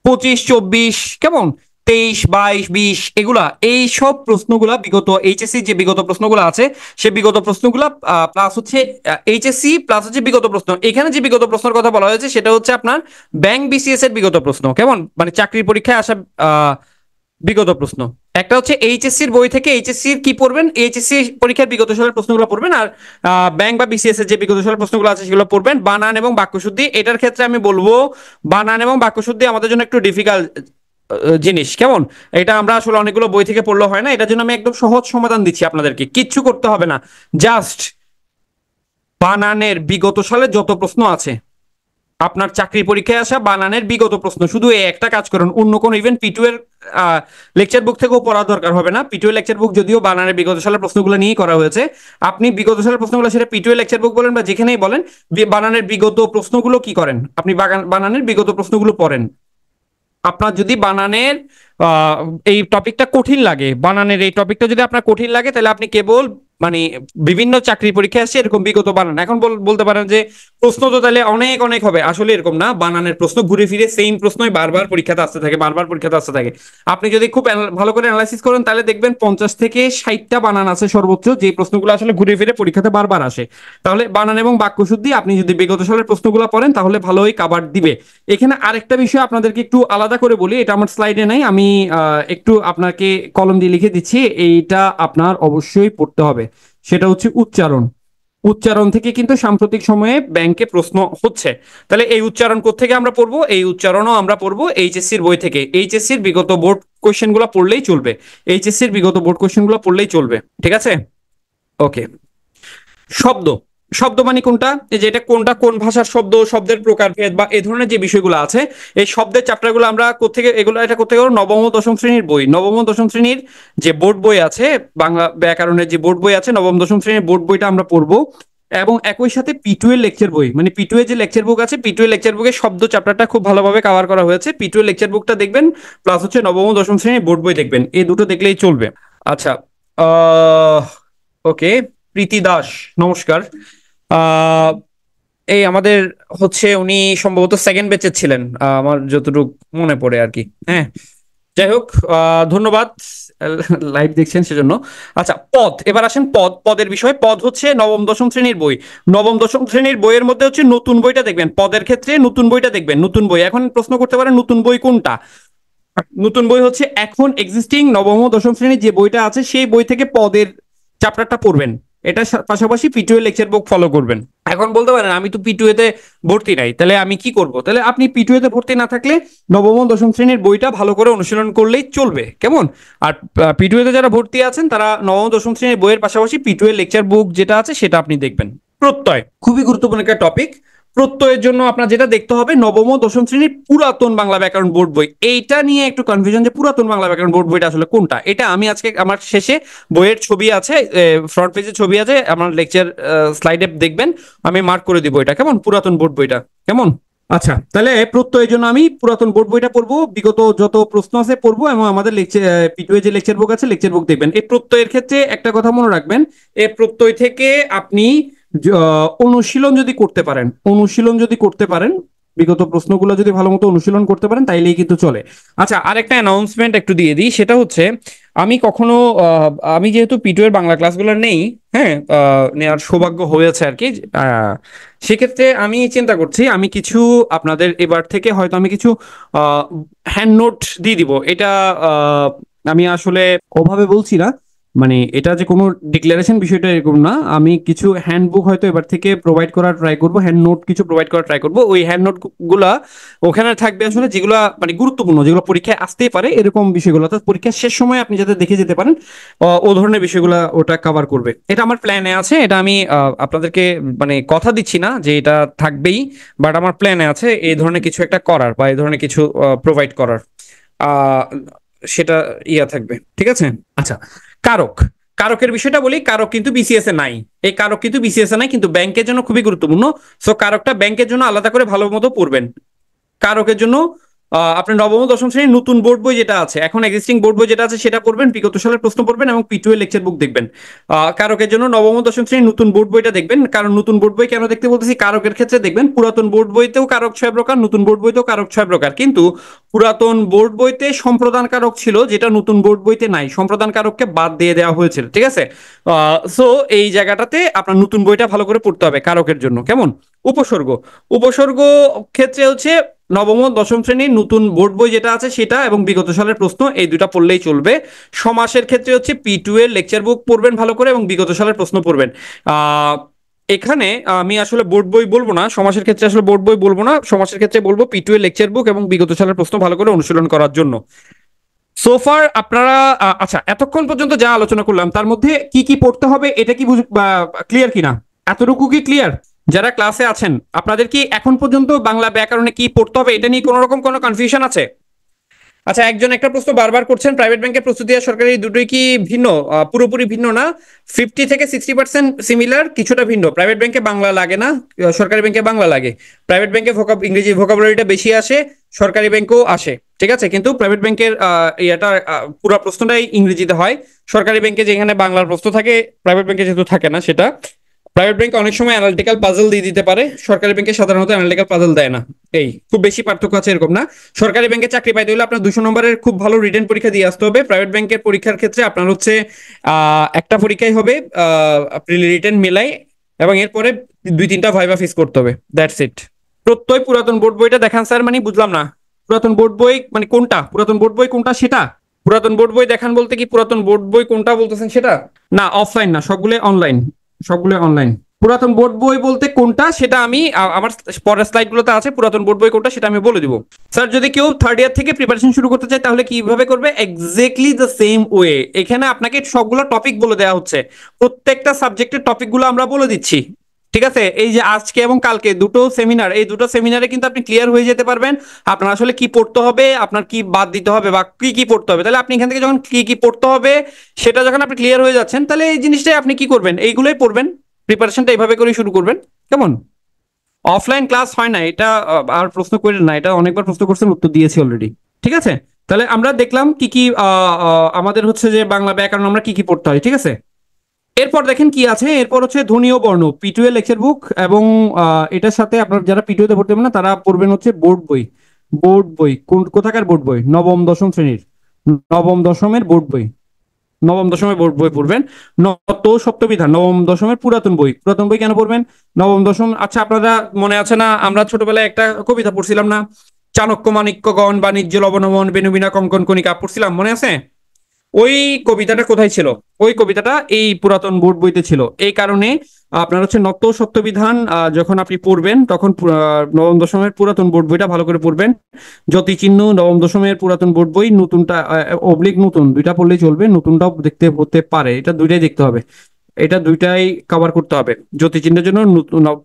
25, 24, কেমন, 23, 22, 20, এগুলা, এই সব প্রশ্নগুলা বিগত এইচএসসি যে বিগত প্রশ্নগুলো আছে, সে বিগত প্রশ্নগুলা প্লাস হচ্ছে এইচএসসি প্লাস হচ্ছে বিগত প্রশ্ন। এখানে যে বিগত প্রশ্নের কথা বলা হয়েছে সেটা হচ্ছে আপনার ব্যাংক বিসিএস এর বিগত প্রশ্ন, কেমন, মানে চাকরির পরীক্ষায় আসা বিগত প্রশ্ন। একটা হচ্ছে এইচএসসির বই থেকে এইচএসসির কি পড়বেন, এইচএসসি পরীক্ষার বিগত সালের প্রশ্নগুলো পড়বেন, আর ব্যাংক বা বিসিএস এর যে বিগত সালের প্রশ্নগুলো আছে সেগুলো পড়বেন। বানান এবং বাক্যশুদ্ধি, এটার ক্ষেত্রে আমি বলবো বানান এবং বাক্যশুদ্ধি আমাদের জন্য একটু ডিফিকাল্ট জিনিস, কেমন, এটা আমরা আসলে অনেকগুলো বই থেকে পড়লে হয় না। এটার জন্য আমি একদম সহজ সমাধান দিচ্ছি আপনাদেরকে, কিচ্ছু করতে হবে না, জাস্ট বানানের বিগত সালে যত প্রশ্ন আছে, আপনার চাকরি পরীক্ষায় আসা বানানের বিগত প্রশ্ন, শুধু এই একটা কাজ করুন, অন্য কোনো ইভেন P2 এর লেকচার বুক থেকেও পড়ার দরকার হবে না। P2 এর লেকচার বুক যদিও বানানের বিগত সালের প্রশ্নগুলো নিয়েই করা হয়েছে, আপনি বিগত সালের প্রশ্নগুলো সেটা P2 এর লেকচার বুক বলেন বা যেখানেই বলেন, বানানের বিগত প্রশ্নগুলো কি করেন, আপনি বানানের বিগত প্রশ্নগুলো পড়েন। আপনার যদি বানানের এই টপিকটা কঠিন লাগে, বানানের এই টপিকটা যদি আপনার কঠিন লাগে, তাহলে আপনি কেবল মানে বিভিন্ন চাকরি পরীক্ষা আসছে এরকম বিগত বানান, এখন বলতে পারেন যে প্রশ্ন তো তাহলে অনেক অনেক হবে, আসলে এরকম না। বানানের প্রশ্ন ঘুরে ফিরে সেম প্রশ্নই বারবার পরীক্ষাতে আসতে থাকে, বারবার পরীক্ষাতে আসতে থাকে। আপনি যদি খুব ভালো করে অ্যানালাইসিস করেন, তাহলে দেখবেন 50 থেকে 60টা বানান আছে সর্বোচ্চ, যে প্রশ্নগুলো আসলে ঘুরে ফিরে পরীক্ষাতে বারবার আসে। তাহলে বানান এবং বাক্যশুদ্ধি আপনি যদি বিগত সালের প্রশ্নগুলো পড়েন, তাহলে ভালোই কাভার দিবে। এখানে আরেকটা বিষয় আপনাদেরকে একটু আলাদা করে বলি, এটা আমার স্লাইডে নাই, আমি একটু আপনাকে কলম দিয়ে লিখে দিচ্ছি, এইটা আপনার অবশ্যই পড়তে হবে। সেটা হচ্ছে উচ্চারণ। উচ্চারণ থেকে কিন্তু সাম্প্রতিক সময়ে ব্যাংকে প্রশ্ন হচ্ছে। তাহলে এই উচ্চারণ কোত্থেকে আমরা পড়বো? এই উচ্চারণও আমরা পড়বো এইচএসসির বই থেকে। এইচএসসির বিগত বোর্ড কোশ্চেন গুলো পড়লেই চলবে, এইচএসসির বিগত বোর্ড কোশ্চেন গুলো পড়লেই চলবে, ঠিক আছে? ওকে। শব্দ, শব্দ মানে কোনটা, এই যে এটা কোনটা কোন ভাষার শব্দ, শব্দের প্রকারভেদ বা এই ধরনের যে বিষয়গুলো আছে, এই শব্দের চ্যাপ্টারগুলো আমরা কোত্থেকে, এগুলো এটা কোত্থেকে, নবম ও দশম শ্রেণীর বই, নবম ও দশম শ্রেণীর যে বোর্ড বই আছে, বাংলা ব্যাকরণের যে বোর্ড বই আছে, নবম দশম শ্রেণীর বোর্ড বইটা আমরা পড়বো। এবং একই সাথে P2 এর লেকচার বই, মানে P2 এর যে লেকচার বুক আছে, P2 এর লেকচার বুকে শব্দ চ্যাপ্টারটা খুব ভালোভাবে কভার করা হয়েছে। P2 এর লেকচার বুকটা দেখবেন, প্লাস হচ্ছে নবম ও দশম শ্রেণীর বোর্ড বই দেখবেন, এই দুটো দেখলেই চলবে। আচ্ছা, ওকে, প্রীতি দাস, নমস্কার। আহ এই আমাদের হচ্ছে উনি সম্ভবত সেকেন্ড ব্যাচের ছিলেন, আমার যতটুকু মনে পড়ে আর কি। হ্যাঁ, যাই হোক, ধন্যবাদ লাইভ দেখছেন সেজন্য। আচ্ছা, পদ, এবার আসেন পদের বিষয়। পদ হচ্ছে নবম দশম শ্রেণীর বই, নবম দশম শ্রেণীর বইয়ের মধ্যে হচ্ছে নতুন বইটা দেখবেন, পদের ক্ষেত্রে নতুন বইটা দেখবেন, নতুন বই। এখন প্রশ্ন করতে পারেন নতুন বই কোনটা? নতুন বই হচ্ছে এখন এক্সিস্টিং নবম ও দশম শ্রেণীর যে বইটা আছে সেই বই থেকে পদের চ্যাপ্টারটা পড়বেন, এটা পাশাপাশি P2 এর লেকচার বুক ফলো করবেন। এখন বলতে পারেন আমি তো P2 তে ভর্তি নাই, তাহলে আমি কি করব? তাহলে আপনি P2 তে ভর্তি না থাকলে নবম ও দশম শ্রেণীর বইটা ভালো করে অনুশীলন করলেই চলবে, কেমন? আর P2 তে যারা ভর্তি আছেন তারা নবম দশম শ্রেণীর বইয়ের পাশাপাশি P2 এর লেকচার বুক যেটা আছে সেটা আপনি দেখবেন। প্রত্যয় খুবই গুরুত্বপূর্ণ একটা টপিক। প্রত্যয়ের জন্য আপনার যেটা দেখতে হবে, নবম ও দশম শ্রেণীর পুরাতন বাংলা ব্যাকরণ বোর্ড বই, এইটা নিয়ে একটু কনফিউশন যে পুরাতন বাংলা ব্যাকরণ বোর্ড বইটা আসলে কোনটা। এটা আমি আজকে আমার শেষে বইয়ের ছবি আছে, ফ্রন্ট পেজে ছবি আছে, আমার লেকচার স্লাইডে দেখবেন, আমি মার্ক করে দিব এটা, কেমন, পুরাতন বোর্ড বইটা, কেমন? আচ্ছা, তাহলে প্রত্যয়ের জন্য আমি পুরাতন বোর্ড বইটা পড়বো, বিগত যত প্রশ্ন আছে পড়বো, এবং আমাদের লেকচার P2 এ যে লেকচার বুক আছে লেকচার বুক দেখবেন। এই প্রত্যয়ের ক্ষেত্রে একটা কথা মনে রাখবেন, এই প্রত্যয় থেকে আপনি অনুশীলন যদি করতে পারেন, অনুশীলন যদি করতে পারেন, বিগত প্রশ্নগুলো যদি ভালো মতো অনুশীলন করতে পারেন, তাইলেই কিন্তু চলে। আচ্ছা, আরেকটা অ্যানাউন্সমেন্ট একটু দিয়ে দিই, সেটা হচ্ছে আমি কখনো আমি যেহেতু P2 এর বাংলা ক্লাসগুলো নেই, হ্যাঁ, নেওয়ার সৌভাগ্য হয়েছে আর কি, সেক্ষেত্রে আমি চিন্তা করছি আমি কিছু আপনাদের এবার থেকে হয়তো আমি কিছু হ্যান্ড নোট দিয়ে দিব। এটা আমি আসলে ওভাবে বলছি না, মানে এটা যে কোনো ডিক্লারেশন বিষয়টা এরকম না, আমি কিছু হ্যান্ডবুক হয়তো এবার থেকে প্রোভাইড করার ট্রাই করব, হ্যান্ড নোট কিছু প্রোভাইড করার ট্রাই করব। ওই হ্যান্ড নোট গুলা ওখানে থাকবে আসলে যেগুলো মানে গুরুত্বপূর্ণ, যেগুলো পরীক্ষায় আসতেই পারে এরকম বিষয়গুলো, অর্থাৎ পরীক্ষার শেষ সময় আপনি যাতে দেখে যেতে পারেন ও ধরনের বিষয়গুলো ওটা কভার করবে। এটা আমার প্ল্যানে আছে, এটা আমি আপনাদেরকে মানে কথা দিচ্ছি না যে এটা থাকবেই, বাট আমার প্ল্যানে আছে এই ধরনের কিছু একটা করার বা এই ধরনের কিছু প্রোভাইড করার, আহ সেটা থাকবে, ঠিক আছে। আচ্ছা, কারক, কারকের বিষয়টা বলি। কারক কিন্তু বিসিএস এ নাই, এই কারক কিন্তু বিসিএস এ নাই, কিন্তু ব্যাংকের জন্য খুবই গুরুত্বপূর্ণ। সো কারকটা ব্যাংকের জন্য আলাদা করে ভালো মতো পড়বেন। কারকের জন্য আপনার নবম ও দশম শ্রেণীর নতুন বোর্ড বই যেটা আছে, এখন এক্সিস্টিং বোর্ড বই যেটা আছে সেটা পড়বেন, বিগত সালের প্রশ্ন পড়বেন এবং P2 এর লেকচার বুক দেখবেন। কারকের জন্য নবম ও দশম শ্রেণীর নতুন বোর্ড বইটা দেখবেন। কারণ নতুন বোর্ড বই কেন দেখতে বলতেছি, কারকের ক্ষেত্রে দেখবেন পুরাতন বোর্ড বইতেও কারক 6 প্রকার, নতুন বোর্ড বইতেও কারক 6 প্রকার, কিন্তু পুরাতন বোর্ড বইতে সম্প্রদান কারক ছিল যেটা নতুন বোর্ড বইতে নাই, সম্প্রদান কারককে বাদ দিয়ে দেওয়া হয়েছিল, ঠিক আছে। সো এই জায়গাটাতে আপনার নতুন বইটা ভালো করে পড়তে হবে কারকের জন্য। কেমন? উপসর্গ, উপসর্গ ক্ষেত্রে হচ্ছে নবম ও দশম শ্রেণীর নতুন বোর্ড বই যেটা আছে সেটা এবং বিগত সালের প্রশ্ন, এই দুটা পড়লেই চলবে। সমাসের ক্ষেত্রে হচ্ছে P2 এর লেকচার বুক পড়বেন ভালো করে এবং বিগত সালের প্রশ্ন পড়বেন। এখানে আমি আসলে বোর্ড বই বলবো না, সমাসের ক্ষেত্রে আসলে বোর্ড বই বলবো না, সমাসের ক্ষেত্রে বলবো P2 এর লেকচার বুক এবং বিগত সালের প্রশ্ন ভালো করে অনুশীলন করার জন্য। সোফার আপনারা আচ্ছা এতক্ষণ পর্যন্ত যা আলোচনা করলাম তার মধ্যে কি কি পড়তে হবে এটা কি ক্লিয়ার কিনা? এতটুকু কি ক্লিয়ার? যারা ক্লাসে আছেন আপনাদের কি এখন পর্যন্ত বাংলা ব্যাকরণে কি পড়তে হবে এটা নিয়ে কোনো রকম কোনো কনফিউশন আছে? আচ্ছা, একজন একটা প্রশ্ন বারবার করছেন, প্রাইভেট ব্যাংকের প্রস্তুতি আর সরকারি দুটোই কি ভিন্ন? পুরোপুরি ভিন্ন না, 50 থেকে 60% সিমিলার, কিছুটা ভিন্ন। প্রাইভেট ব্যাংকে বাংলা লাগে না, সরকারি ব্যাংকে বাংলা লাগে। প্রাইভেট ব্যাংকে ইংরেজি ভোকাবুলারিটা বেশি আসে, সরকারি ব্যাংকেও আসে, ঠিক আছে। কিন্তু প্রাইভেট ব্যাংকের ইয়েটা পুরো প্রশ্নটাই ইংরেজিতে হয়। সরকারি ব্যাংকে যেখানে বাংলার প্রশ্ন থাকে, প্রাইভেট ব্যাংকে যেহেতু থাকে না সেটা। প্রাইভেট ব্যাংকে অনেক সময় অ্যানালিটিক্যাল পাজল দিয়ে দিতে পারে, সরকারি ব্যাংকে সাধারণত অ্যানালিটিক্যাল পাজল দেয় না। এই খুব বেশি পার্থক্য আছে এরকম না। সরকারি ব্যাংকে চাকরি পাইতে হলে আপনার 200 নম্বরের খুব ভালো রিটেন পরীক্ষা দিয়ে আসতে হবে। প্রাইভেট ব্যাংকের পরীক্ষার ক্ষেত্রে আপনার হচ্ছে একটা পরীক্ষাই হবে রিটেন মেলাই, এবং এরপরে 2-3টা ভাইভা ফেস করতে হবে, দ্যাটস ইট। প্রত্যয় পুরাতন বোর্ড বইটা দেখান স্যার, মানে বুঝলাম না। পুরাতন বোর্ড বই মানে কোনটা? পুরাতন বোর্ড বই কোনটা সেটা? পুরাতন বোর্ড বই দেখান বলতে কি পুরাতন বোর্ড বই কোনটা বলতেছেন সেটা? না, অফলাইন না, সবগুলো অনলাইন, সবগুলো অনলাইন। পুরাতন বোর্ড বই বলতে কোনটা সেটা আমি আমার পরের স্লাইড গুলোতে আছে, পুরাতন বোর্ড বই কোনটা সেটা আমি বলে দিব। স্যার যদি কেউ থার্ড ইয়ার থেকে প্রিপারেশন শুরু করতে চায় তাহলে কিভাবে করবে? Exactly the same way. এখানে আপনাকে সবগুলো টপিক বলে দেওয়া হচ্ছে, প্রত্যেকটা সাবজেক্টের টপিকগুলো আমরা বলে দিচ্ছি, ঠিক আছে। এই যে আজকে এবং কালকে দুটো সেমিনার, এই দুটো সেমিনারে কিন্তু আপনি ক্লিয়ার হয়ে যেতে পারবেন আপনার আসলে কি পড়তে হবে, আপনার কি বাদ দিতে হবে বা কি কি পড়তে হবে। তাহলে আপনি এখান থেকে যখন কি কি পড়তে হবে সেটা যখন আপনি ক্লিয়ার হয়ে যাচ্ছেন, তাহলে এই জিনিসটাই আপনি কি করবেন, এইগুলোই পড়বেন, প্রিপারেশনটা এইভাবে করে শুরু করবেন। কেমন? অফলাইন ক্লাস হয় না এটা আর প্রশ্ন করেন না, এটা অনেকবার প্রশ্ন করছেন, উত্তর দিয়েছি অলরেডি, ঠিক আছে। তাহলে আমরা দেখলাম কি কি আমাদের হচ্ছে যে বাংলা ব্যাকরণ আমরা কি কি পড়তে হয়, ঠিক আছে। এরপর দেখেন কি আছে, এরপর হচ্ছে ধ্বনি ও বর্ণ, P2 এর লেকচার বুক, এবং এটার সাথে আপনার যারা P2 তে পড়তে হবে না তারা পড়বেন হচ্ছে বোর্ড বই। বোর্ড বই কোথাকার বোর্ড বই? নবম দশম শ্রেণীর, নবম দশমের বোর্ড বই, নবম দশমের বোর্ড বই পড়বেন। নত সপ্তবিধান নবম দশমের পুরাতন বই। পুরাতন বই কেন পড়বেন? নবম দশম, আচ্ছা আপনারা মনে আছে না আমরা ছোটবেলায় একটা কবিতা পড়ছিলাম না, চাণক্য মাণিক্যগণ বাণিজ্য লবণমন বেনুবিনা কঙ্কন কণিকা, পড়ছিলাম, মনে আছে? ওই কবিতাটা কোথায় ছিল? ওই কবিতাটা এই পুরাতন বোর্ড বইতে ছিল। এই কারণে আপনার হচ্ছে নত সত্যবিধান যখন আপনি পড়বেন তখন নবম দশমের পুরাতন বোর্ড বইটা ভালো করে পড়বেন। জ্যোতিচিহ্ন নবম দশমের পুরাতন বোর্ড বই, নতুনটা অবলিক নতুন দুইটা পড়লেই চলবে, নতুনটাও দেখতে হতে পারে, এটা দুইটাই দেখতে হবে, এটা দুইটাই কভার করতে হবে। জ্যোতিচিহ্নের জন্য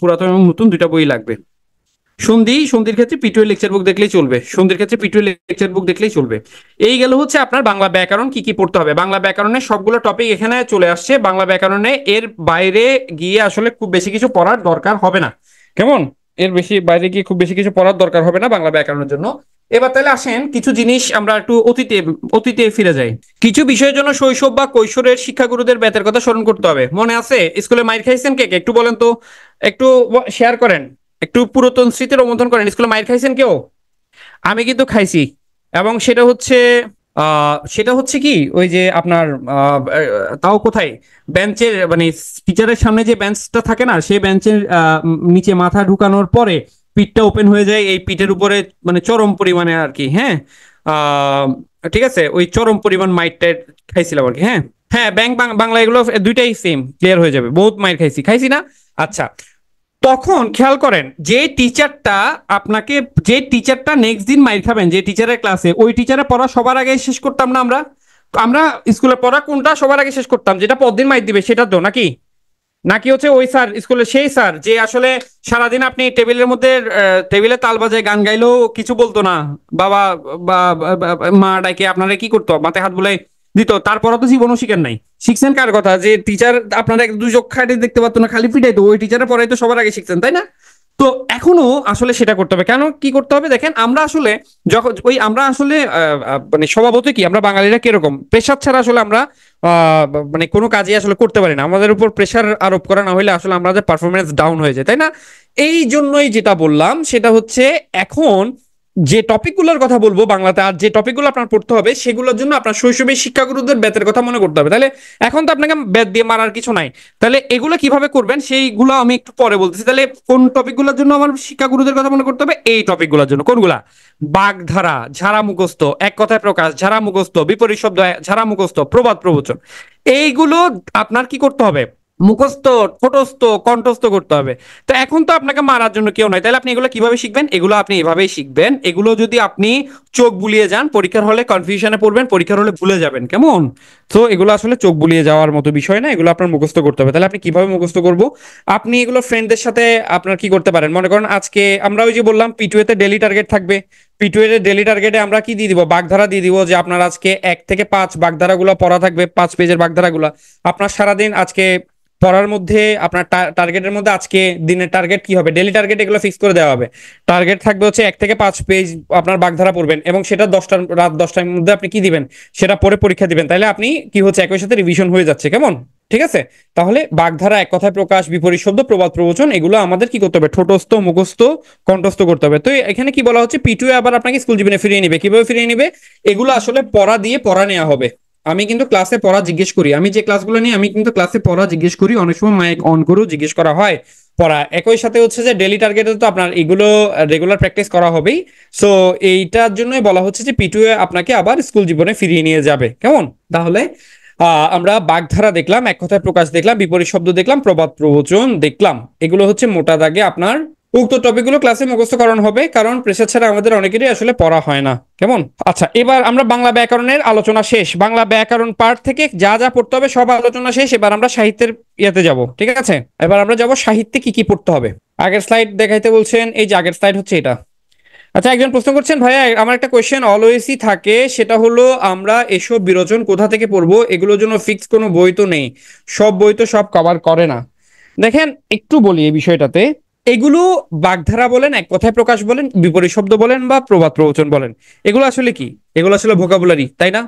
পুরাতন এবং নতুন দুইটা বই লাগবে। সন্ধি, সন্ধির ক্ষেত্রে P2 এর লেকচার বুক দেখলেই চলবে, সন্ধির ক্ষেত্রে P2 এর লেকচার বুক দেখলেই চলবে। এই গেল হচ্ছে আপনার বাংলা ব্যাকরণ কি কি পড়তে হবে। বাংলা ব্যাকরণের সবগুলো টপিক এখানে চলে আসছে। বাংলা ব্যাকরণে এর বাইরে গিয়ে আসলে খুব বেশি কিছু পড়ার দরকার হবে না। কেমন? এর বেশি বাইরে গিয়ে খুব বেশি কিছু পড়ার দরকার হবে না বাংলা ব্যাকরণের জন্য। এবার তাহলে আসেন কিছু জিনিস আমরা একটু অতীতে অতীতে ফিরে যাই। কিছু বিষয়ের জন্য শৈশব বা কৈশোরের শিক্ষাগুরুদের ব্যাতের কথা স্মরণ করতে হবে। মনে আছে স্কুলে মাইর খাইছেন কে কে? একটু বলেন তো, একটু শেয়ার করেন, একটু পুরাতন স্মৃতি রোমন্থন করেন। স্কুলে মাইর খাইছেন কেউ? আমি কিন্তু খাইছি, এবং সেটা হচ্ছে কি ওই যে আপনার তাও কোথায়, বেঞ্চের মানে টিচারের সামনে যে বেঞ্চটা থাকে না, সেই বেঞ্চের নিচে মাথা ঢুকানোর পরে পিঠটা ওপেন হয়ে যায়, এই পিঠের উপরে মানে চরম পরিমাণে আর কি, হ্যাঁ। ঠিক আছে, ওই চরম পরিমাণ মাইরটা খাইছিলাম আর কি, হ্যাঁ। হ্যাঁ, ব্যাংক বাংলা এগুলো দুইটাই সেম, ক্লিয়ার হয়ে যাবে। বহুত মাইর খাইছি খাইছি না? আচ্ছা, তখন খেয়াল করেন যে টিচারটা নেক্সট দিন মাইর খাবেন, যে টিচারের ক্লাসে, ওই টিচারের পড়া সবার আগে শেষ করতাম না আমরা? আমরা স্কুলে পড়া কোনটা সবার আগে শেষ করতাম? যেটা পরদিন মাইর দিবে সেটা তো, নাকি? নাকি হচ্ছে ওই স্যার, স্কুলের সেই স্যার যে আসলে সারাদিন আপনি টেবিলের মধ্যে টেবিলে তাল বাজায় গান গাইলেও কিছু বলতো না, বাবা মা ডাকে আপনারা কি করতো, মাথায় হাত বুলাই দিত, তারপরও তো জীবনও শিখেন নাই। শিখছেন কার কথা? যে টিচার আপনারা এক দুই চোখ খাটে দেখতে পারতো না, খালি পিটাইতো, ওই টিচারের পড়াই তো সবার আগে শিখছেন, তাই না? তো এখনো আসলে সেটা করতে হবে। কেন কি করতে হবে দেখেন, আমরা আসলে যখন ওই আমরা আসলে মানে স্বভাবত কি আমরা বাঙালিরা কিরকম, প্রেশার ছাড়া আসলে আমরা আহ, মানে কোনো কাজই আসলে করতে পারি না। আমাদের উপর প্রেশার আরোপ করা না হলে আসলে আমাদের পারফরমেন্স ডাউন হয়ে যায়, তাই না? এই জন্যই যেটা বললাম সেটা হচ্ছে, এখন যে টপিকগুলোর কথা বলবো বাংলাতে, আর যে টপিকগুলো আপনার পড়তে হবে সেগুলোর জন্য আপনার শৈশবের শিক্ষাগুরুদের বেতের কথা মনে করতে হবে। তাহলে এখন তো আপনাকে বেত দিয়ে মারার কিছু নাই। তাহলে এগুলো কিভাবে করবেন সেইগুলো আমি একটু পরে বলতেছি। তাহলে কোন টপিকগুলোর জন্য আমার শিক্ষাগুরুদের কথা মনে করতে হবে? এই টপিকগুলোর জন্য। কোনগুলা? বাগধারা, ঝাড়া মুখস্থ, এক কথায় প্রকাশ, ঝাড়া মুখস্থ, বিপরীত শব্দ, ঝাড়া মুখস্থ, প্রবাদ প্রবচন, এইগুলো আপনার কি করতে হবে? মুখস্থ, ঠোঁটস্থ, কণ্ঠস্থ করতে হবে। তো এখন তো আপনাকে মারার জন্য কেউ নাই, তাহলে আপনি এগুলো কিভাবে শিখবেন? এগুলো আপনি এভাবেই শিখবেন। এগুলো যদি আপনি চোখ বুলিয়ে যান, পরীক্ষার হলে কনফিউশনে পড়বেন, পরীক্ষার হলে ভুলে যাবেন, কেমন? তো এগুলো আসলে চোখ বুলিয়ে যাওয়ার মতো বিষয় না, এগুলো আপনার মুখস্থ করতে হবে। তাহলে আপনি কিভাবে মুখস্থ করবো? আপনি এগুলো ফ্রেন্ডদের সাথে আপনার কি করতে পারেন, মনে করেন আজকে আমরা ওই যে বললাম পিটুয়েতে ডেলি টার্গেট থাকবে, পিটুয়েতে ডেলি টার্গেটে আমরা কি দিয়ে দিব? বাগধারা দিয়ে দিব, যে আপনার আজকে 1 থেকে 5 বাগধারাগুলো পড়া থাকবে, 5 পেজের বাগধারাগুলো। আপনার সারাদিন আজকে পড়ার মধ্যে আপনার টার্গেটের মধ্যে আজকে দিনের টার্গেট কি হবে, ডেলি টার্গেট এগুলো ফিক্স করে দেওয়া হবে। টার্গেট থাকবে হচ্ছে 1 থেকে 5 পেজ আপনার বাগধারা পড়বেন, এবং সেটা রাত 10টার মধ্যে আপনি কি দিবেন, সেটা পরে পরীক্ষা দিবেন। তাইলে আপনি কি হচ্ছে, একই সাথে রিভিশন হয়ে যাচ্ছে, কেমন? ঠিক আছে। তাহলে বাগধারা, এক কথায় প্রকাশ, বিপরীত শব্দ, প্রবাদ প্রবচন, এগুলো আমাদের কি করতে হবে? ঠোঁটস্থ, মুখস্থ, কণ্ঠস্থ করতে হবে। তো এখানে কি বলা হচ্ছে, পিটুয়ে আবার আপনাকে স্কুল জীবনে ফিরিয়ে নিবে। কিভাবে ফিরিয়ে নিবে? এগুলো আসলে পড়া দিয়ে পড়া নেওয়া হবে। আমি কিন্তু ক্লাসে পড়া জিজ্ঞেস করি, আমি যে ক্লাসগুলো নিই আমি কিন্তু ক্লাসে পড়া জিজ্ঞেস করি, অনেক সময় মাইক অন করেও জিজ্ঞেস করা হয় পড়া। একই সাথে হচ্ছে যে ডেলি টার্গেটে তো আপনার এগুলো রেগুলার প্র্যাকটিস করা হবেই। সো এইটার জন্যই বলা হচ্ছে যে পিটুয়ে আপনাকে আবার স্কুল জীবনে ফিরিয়ে নিয়ে যাবে, কেমন? তাহলে আমরা বাগধারা দেখলাম, এক কথায় প্রকাশ দেখলাম, বিপরীত শব্দ দেখলাম, প্রবাদ প্রবচন দেখলাম। এগুলো হচ্ছে মোটা দাগে আপনার উক্ত টপিকগুলো ক্লাসে মুখস্থ করানো হবে, কারণ প্রেসার ছাড়া আমাদের অনেকেরই আসলে পড়া হয় না, কেমন? আচ্ছা, এবার আমরা বাংলা ব্যাকরণের আলোচনা শেষ। বাংলা ব্যাকরণ পার্ট থেকে যা যা পড়তে হবে সব আলোচনা শেষ। এবার আমরা সাহিত্যের ইয়েতে যাব, ঠিক আছে? এবার আমরা যাব সাহিত্যে কি কি পড়তে হবে। আগের স্লাইড দেখাইতে বলছেন, এই যে আগের স্লাইড হচ্ছে এটা। আচ্ছা, একজন প্রশ্ন করছেন, ভাইয়া আমার একটা কোয়েশ্চেন অলওয়েজই থাকে, সেটা হলো আমরা এসব বিরোচন কোথা থেকে পড়বো? এগুলোর জন্য ফিক্স কোনো বই তো নেই, সব বই তো সব কভার করে না। দেখেন, একটু বলি এই বিষয়টাতে। এগুলো বাগধারা বলেন, এক কথায় প্রকাশ বলেন, বিপরীত শব্দ বলেন, বা প্রবাদ প্রবচন বলেন, এগুলো আসলে কি? এগুলো আসলে ভোকাবুলারি, তাই না?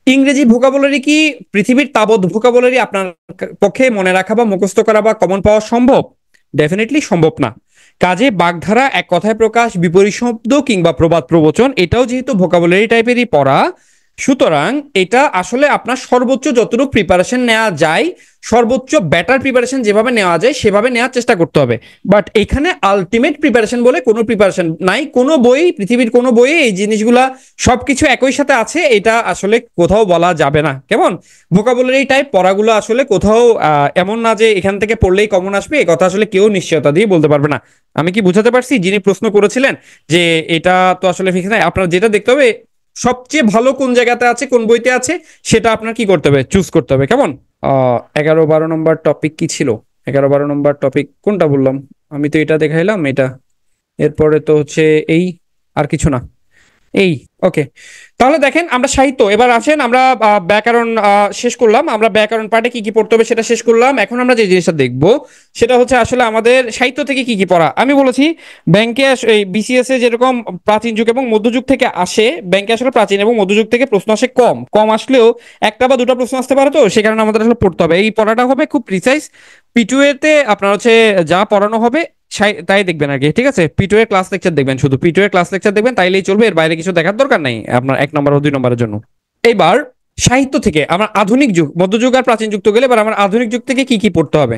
ইংরেজি ভোকাবুলারি কি পৃথিবীর তাবৎ ভোকাবুলারি আপনার পক্ষে মনে রাখা বা মুখস্থ করা বা কমন পাওয়া সম্ভব? ডেফিনেটলি সম্ভব না। কাজে বাগধারা, এক কথায় প্রকাশ, বিপরীত শব্দ কিংবা প্রবাদ প্রবচন, এটাও যেহেতু ভোকাবুলারি টাইপেরই পড়া, সুতরাং এটা আসলে আপনার সর্বোচ্চ যতটুকু প্রিপারেশন নেওয়া যায়, সর্বোচ্চ বেটার প্রিপারেশন যেভাবে নেওয়া যায় সেভাবে নেওয়ার চেষ্টা করতে হবে। বাট এখানে আলটিমেট প্রিপারেশন বলে কোনো প্রিপারেশন নাই, কোনো বই, পৃথিবীর কোনো বইয়ে এই জিনিসগুলা সবকিছু একই সাথে আছে এটা আসলে কোথাও বলা যাবে না, কেমন? ভোকাবুলারি টাইপ পড়াগুলো আসলে কোথাও এমন না যে এখান থেকে পড়লেই কমন আসবে, এই কথা আসলে কেউ নিশ্চয়তা দিয়ে বলতে পারবে না। আমি কি বুঝাতে পারছি? যিনি প্রশ্ন করেছিলেন যে এটা তো আসলে ফিক্স নাই, আপনার যেটা দেখতে হবে সবচেয়ে ভালো কোন জায়গাতে আছে, কোন বইতে আছে, সেটা আপনার কি করতে হবে? চুজ করতে হবে, কেমন? 11-12 নম্বর টপিক কি ছিল? 11-12 নম্বর টপিক কোনটা বললাম? আমি তো এটা দেখাইলাম, এটা। এরপরে তো হচ্ছে এই, আর কিছু না, এই। ওকে, তাহলে দেখেন আমরা সাহিত্য, এবার আসেন আমরা ব্যাকরণ শেষ করলাম। আমরা ব্যাকরণ পার্টে কি কি পড়তে হবে সেটা শেষ করলাম। এখন আমরা যে জিনিসটা দেখবো সেটা হচ্ছে আসলে আমাদের সাহিত্য থেকে কি কি পড়া। আমি বলেছি ব্যাংকে এই বিসিএস এ যেরকম প্রাচীন যুগ এবং মধ্যযুগ থেকে আসে, ব্যাংকে আসলে প্রাচীন এবং মধ্যযুগ থেকে প্রশ্ন আসে কম কম আসলেও একটা বা দুটো প্রশ্ন আসতে পারে, তো সে কারণে আমাদের আসলে পড়তে হবে। এই পড়াটা হবে খুব প্রিসাইজ। পিটুয়েতে আপনার হচ্ছে যা পড়ানো হবে তাই দেখবেন আর কি, ঠিক আছে? পিটু এর ক্লাস লেকচার দেখবেন, শুধু পিটু এর ক্লাস লেকচার দেখবেন, তাইলেই চলবে, এর বাইরে কিছু দেখার দরকার নাই আপনার 1 নম্বর ও 2 নম্বরের জন্য। এবার সাহিত্য থেকে আমরা আধুনিক যুগ, মধ্যযুগ আর প্রাচীন যুগ তো গেলে, এবার আমার আধুনিক যুগ থেকে কি কি পড়তে হবে।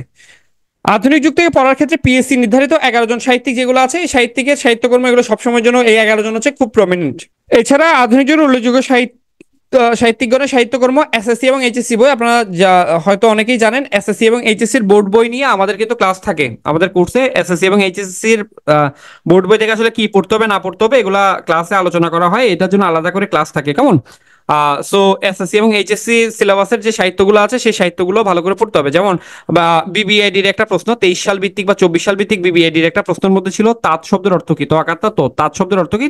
আধুনিক যুগ থেকে পড়ার ক্ষেত্রে পিএসসি নির্ধারিত 11 জন সাহিত্যিক যেগুলো আছে, এই সাহিত্যিকের সাহিত্যকর্ম এগুলো সবসময়ের জন্য এই 11 জন হচ্ছে খুব প্রমিনেন্ট। এছাড়া আধুনিক যুগের উল্লেখযোগ্য সাহিত্যিকগণের সাহিত্যকর্ম এসএসসি এবং এইচএসসি বই আপনারা হয়তো অনেকেই জানেন। এসএসসি এবং এইচএসসির বোর্ড বই নিয়ে আমাদের কিন্তু ক্লাস থাকে আমাদের কোর্সে। এসএসসি এবং এইচএসসির বোর্ড বই থেকে আসলে কি পড়তে হবে না পড়তে হবে এগুলা ক্লাসে আলোচনা করা হয়, এটার জন্য আলাদা করে ক্লাস থাকে। কেমন? সো এসএসসি এবং এইচএসসি সিলেবাসের যে সাহিত্যগুলো আছে সেই সাহিত্যগুলো ভালো করে পড়তে হবে। যেমন বা বিবিআইডির একটা প্রশ্ন 23 সাল ভিত্তিক বা 24 সাল ভিত্তিক বিবিআইডির একটা প্রশ্নের মধ্যে ছিল তাঁত শব্দের অর্থ কি? তো আকারটা তো তাঁত শব্দের অর্থ কি?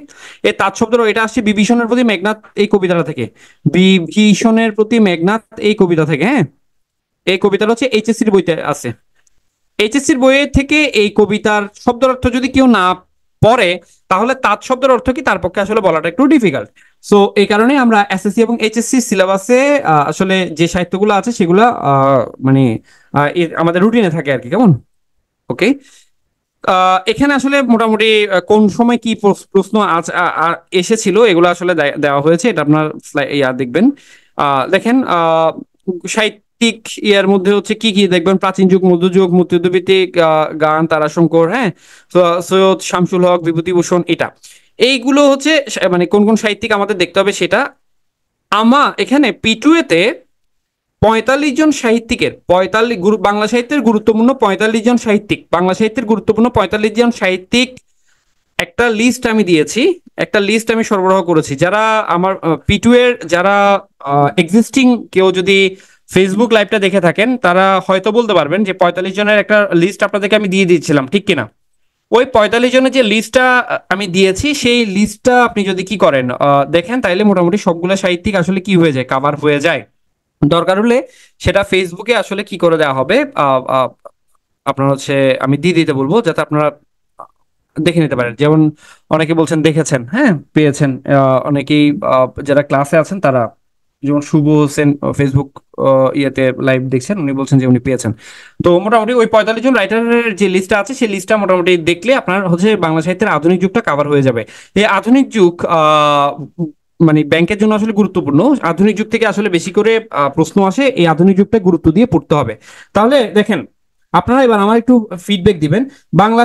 এই তাঁত শব্দের এটা আসছে বিভীষণের প্রতি মেঘনাদ এই কবিতাটা থেকে। বিভীষণের প্রতি মেঘনাদ এই কবিতা থেকে। হ্যাঁ, এই কবিতাটা হচ্ছে এইচএসসির বইতে আছে। এইচএসসির বইয়ের থেকে এই কবিতার শব্দের অর্থ যদি কেউ না পড়ে তাহলে তাঁত শব্দের অর্থ কি তার পক্ষে আসলে বলাটা একটু ডিফিকাল্ট। সো এই কারণে আমরা এসএসসি এবং এইচএসসি সিলেবাসে আসলে যে সাহিত্যগুলো আছে সেগুলো মানে আমাদের রুটিনে থাকে আর কি। কেমন? ওকে। এখানে আসলে মোটামুটি কোন সময় কি প্রশ্ন এসেছিল এগুলো আসলে দেওয়া হয়েছে, এটা আপনার দেখবেন। দেখেন সাহিত্যিক ইয়ার মধ্যে হচ্ছে কি কি দেখবেন, প্রাচীন যুগ, মধ্যযুগ, মুক্তিযুদ্ধভিত্তিক গান, তারাশঙ্কর, হ্যাঁ, সৈয়দ শামসুল হক, বিভূতিভূষণ, এটা এইগুলো হচ্ছে মানে কোন কোন সাহিত্যিক আমাদের দেখতে হবে সেটা। এখানে পিটুয়েতে 45 জন সাহিত্যিকের 45 বাংলা সাহিত্যের গুরুত্বপূর্ণ 45 জন সাহিত্যিক, বাংলা সাহিত্যের গুরুত্বপূর্ণ 45 জন সাহিত্যিক একটা লিস্ট আমি দিয়েছি, একটা লিস্ট আমি সরবরাহ করেছি। যারা আমার পিটুয়ের যারা এক্সিস্টিং কেউ যদি ফেসবুক লাইভটা দেখে থাকেন তারা হয়তো বলতে পারবেন যে 45 জনের একটা লিস্ট আপনাদেরকে আমি দিয়ে দিয়েছিলাম, ঠিক কিনা? ওই 45 জনের যে লিস্টটা আমি দিয়েছি সেই লিস্টটা আপনি যদি কি করেন দেখেন তাইলে মোটামুটি সবগুলো সাহিত্যিক আসলে কি হয়ে যায়, কাভার হয়ে যায়। দরকার হলে সেটা ফেসবুকে আসলে কি করে দেওয়া হবে, আপনার হচ্ছে আমি দিয়ে দিতে বলবো যাতে আপনারা দেখে নিতে পারেন। যেমন অনেকে বলছেন দেখেছেন, হ্যাঁ পেয়েছেন, অনেকেই যারা ক্লাসে আছেন তারা, যেমন শুভ হোসেন ফেসবুক ইয়েতে লাইভ দেখছেন, উনি বলছেন যে উনি পেয়েছেন। তো মোটামুটি ওই 45 জন রাইটারের যে লিস্টটা আছে সেই লিস্টটা মোটামুটি দেখলে আপনার হচ্ছে বাংলা সাহিত্যের আধুনিক যুগটা কভার হয়ে যাবে। এই আধুনিক যুগ মানে ব্যাংকের জন্য আসলে গুরুত্বপূর্ণ। আধুনিক যুগ থেকে আসলে বেশি করে প্রশ্ন আসে, এই আধুনিক যুগটা গুরুত্ব দিয়ে পড়তে হবে। তাহলে দেখেন আপনারা এবার আমার একটু ফিডব্যাক দিবেন। বাংলা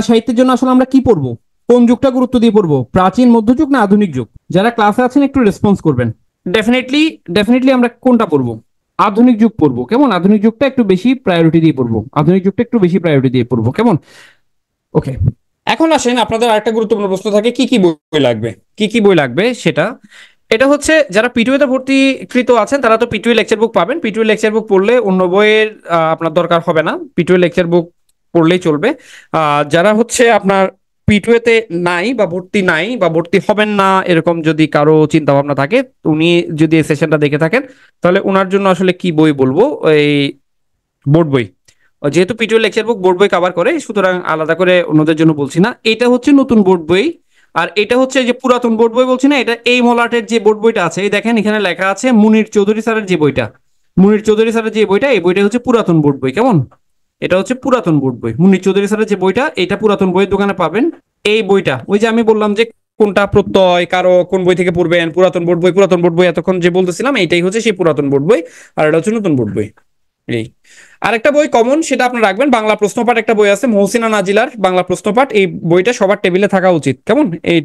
সাহিত্যের জন্য আসলে আমরা কি পড়বো, কোন যুগটা গুরুত্ব দিয়ে পড়বো, প্রাচীন, মধ্যযুগ না আধুনিক যুগ? যারা ক্লাসে আছেন একটু রেসপন্স করবেন। ডেফিনেটলি ডেফিনেটলি আমরা কোনটা পড়বো? আধুনিক যুগ পড়বো। কেমন? আধুনিক যুগটা একটু বেশি প্রায়োরিটি দিয়ে পড়বো, আধুনিক যুগটা একটু বেশি প্রায়োরিটি দিয়ে পড়বো। কেমন? ওকে। এখন আসেন আপনাদের আরেকটা গুরুত্বপূর্ণ প্রশ্ন থাকে কি কি বই লাগবে, কি কি বই লাগবে সেটা। এটা হচ্ছে যারা পিটুইতে ভর্তিকৃত আছেন তারা তো পিটুই লেকচার বুক পাবেন। পিটুই লেকচার বুক পড়লে অন্য বইয়ের আপনার দরকার হবে না, পিটুই লেকচার বুক পড়লেই চলবে। যারা হচ্ছে আপনার পিটুয়েতে নাই বা ভর্তি নাই বা ভর্তি হবেন না এরকম যদি কারো চিন্তা ভাবনা থাকে, উনি যদি এই সেশনটা দেখে থাকেন তাহলে ওনার জন্য আসলে কি বই বলবো, এই বোর্ড বই। যেহেতু পিটিও লেকচার বুক বোর্ড বই কভার করে সুতরাং আলাদা করে অন্যদের জন্য বলছি না। এটা হচ্ছে নতুন বোর্ড বই, আর এটা হচ্ছে যে পুরাতন বোর্ড বই বলছি না, এটা এই মলাটের যে বোর্ড বইটা আছে এই দেখেন এখানে লেখা আছে মুনির চৌধুরী স্যারের যে বইটা, মুনির চৌধুরী স্যারের যে বইটা, এই বইটা হচ্ছে পুরাতন বোর্ড বই। কেমন? এটা হচ্ছে পুরাতন বোর্ড বই, মুনির চৌধুরী স্যারের যে বইটা এটা পুরাতন বইয়ের দোকানে পাবেন। এই বইটা ওই যে আমি বললাম যে কোনটা প্রত্যয় কারো কোন বই থেকে পড়বেন, পুরাতন বোর্ড বই, পুরাতন বোর্ড বই এতক্ষণ যে বলতেছিলাম এইটাই হচ্ছে সেই পুরাতন বোর্ড বই, আর এটা হচ্ছে নতুন বোর্ড বই। এই আরেকটা বই কমন সেটা আপনার রাখবেন, বাংলা প্রশ্নপাঠ একটা বই আছে মহসিনা নাজিলার বাংলা প্রশ্নপাঠ, এই বইটা সবার টেবিলে থাকা উচিত। কেমন? এই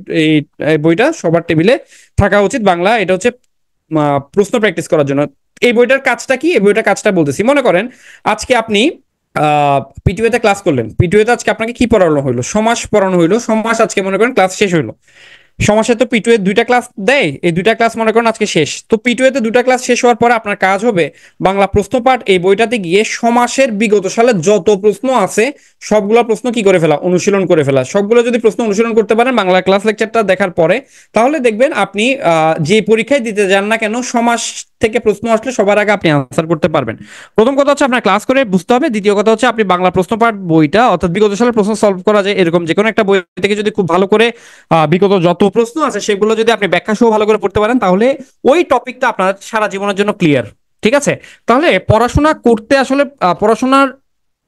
এই বইটা সবার টেবিলে থাকা উচিত বাংলা, এটা হচ্ছে প্রশ্ন প্র্যাকটিস করার জন্য। এই বইটার কাজটা কি, এই বইটার কাজটা বলতেছি। মনে করেন আজকে আপনি পিটিওতে ক্লাস করলেন, পিটিওতে আজকে আপনাকে কি পড়ানো হইলো, সমাস পড়ানো হইলো, সমাস আজকে মনে করেন ক্লাস শেষ হইলো। সমাসে তো পিটুয়ে 2টা ক্লাস দেয়, এই 2টা ক্লাস মনে করেন আজকে শেষ, তো পিটুয়েতে 2টা ক্লাস শেষ হওয়ার পরে আপনার কাজ হবে বাংলা প্রশ্নপাঠ এই বইটাতে গিয়ে সমাসের বিগত সালে যত প্রশ্ন আছে সবগুলো প্রশ্ন কি করে ফেলা, অনুশীলন করে ফেলা। সবগুলো যদি প্রশ্ন অনুশীলন করতে পারেন বাংলা ক্লাস লেকচারটা দেখার পরে, তাহলে দেখবেন আপনি যে পরীক্ষায় দিতে যান না কেন সমাস থেকে প্রশ্ন আসলে সবার আগে আপনি আনসার করতে পারবেন। প্রথম কথা হচ্ছে আপনার ক্লাস করে বুঝতে হবে, দ্বিতীয় কথা হচ্ছে আপনি বাংলা প্রশ্নপাঠ বইটা অর্থাৎ বিগত সালের প্রশ্ন সলভ করা যায় এরকম যে কোনো একটা বই থেকে যদি খুব ভালো করে বিগত যত প্রশ্ন আছে সেগুলো যদি আপনি ব্যাখ্যা সহ ভালো করে পড়তে পারেন তাহলে ওই টপিকটা আপনার সারা জীবনের জন্য ক্লিয়ার। ঠিক আছে? তাহলে পড়াশোনা করতে আসলে পড়াশোনার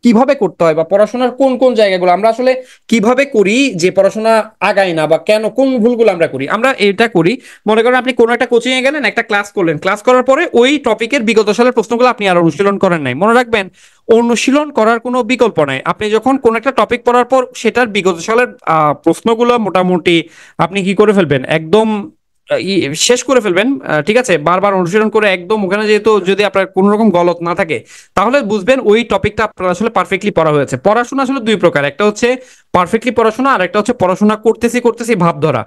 কিভাবে করতে হয় বা পড়াশোনার কোন কোন জায়গাগুলো আমরা আসলে কিভাবে করি যে পড়াশোনা আগায় না, বা কেন কোন ভুলগুলো আমরা করি, আমরা এটা করি। মনে করেন আপনি কোনো একটা কোচিং এ গেলেন, একটা ক্লাস করলেন, ক্লাস করার পরে ওই টপিকের বিগত সালের প্রশ্নগুলো আপনি আর অনুশীলন করেন নাই। মনে রাখবেন অনুশীলন করার কোনো বিকল্প নাই। আপনি যখন কোন একটা টপিক পড়ার পর সেটার বিগত সালের প্রশ্নগুলো মোটামুটি আপনি কি করে ফেলবেন, একদম শেষ করে ফেলবেন, ঠিক আছে, বারবার অনুশীলন করে একদম ওখানে যেহেতু যদি আপনার কোনো রকম গলত না থাকে তাহলে বুঝবেন ওই টপিকটা আপনার আসলে পারফেক্টলি পড়া হয়েছে। পড়াশোনা আসলে দুই প্রকার, একটা হচ্ছে পারফেক্টলি পড়াশোনা আর একটা হচ্ছে পড়াশোনা করতেছি করতেছি ভাব ধরা।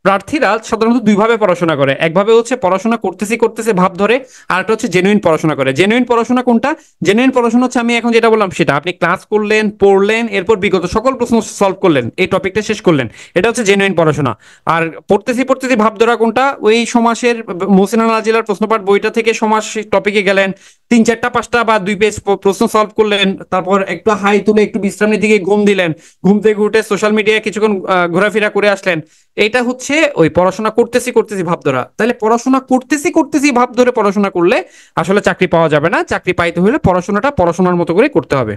প্রার্থীরা সাধারণত দুইভাবে পড়াশোনা করে, একভাবে হচ্ছে পড়াশোনা করতেছি করতেছি ভাব ধরে, আর একটা হচ্ছে জেনুইন পড়াশোনা করে। জেনুইন পড়াশোনা কোনটা? জেনুইন পড়াশোনা হচ্ছে আমি এখন যেটা বললাম সেটা, আপনি ক্লাস করলেন, পড়লেন, এরপর বিগত সকল প্রশ্ন সলভ করলেন, এই টপিকটা শেষ করলেন, এটা হচ্ছে জেনুইন পড়াশোনা। আর পড়তেছি পড়তেছি ভাব ধরা কোনটা? ওই সমাসের মোহসিনা নাজিলার প্রশ্নপাঠ বইটা থেকে সমাস টপিকে গেলেন, তিন চারটা পাঁচটা বা দুই পেজ প্রশ্ন সলভ করলেন, তারপর একটু হাই তুলে একটু বিশ্রামের দিকে ঘুম দিলেন, ঘুম থেকে উঠে সোশ্যাল মিডিয়ায় কিছুক্ষণ ঘোরাফেরা করে আসলেন। এটা হচ্ছে ওই পড়াশোনা করতেছি করতেছি ভাব ধরা। তাহলে পড়াশোনা করতেছি করতেছি ভাব ধরে পড়াশোনা করলে আসলে চাকরি পাওয়া যাবে না। চাকরি পাইতে হলে পড়াশোনাটা পড়াশোনার মতো করে করতে হবে।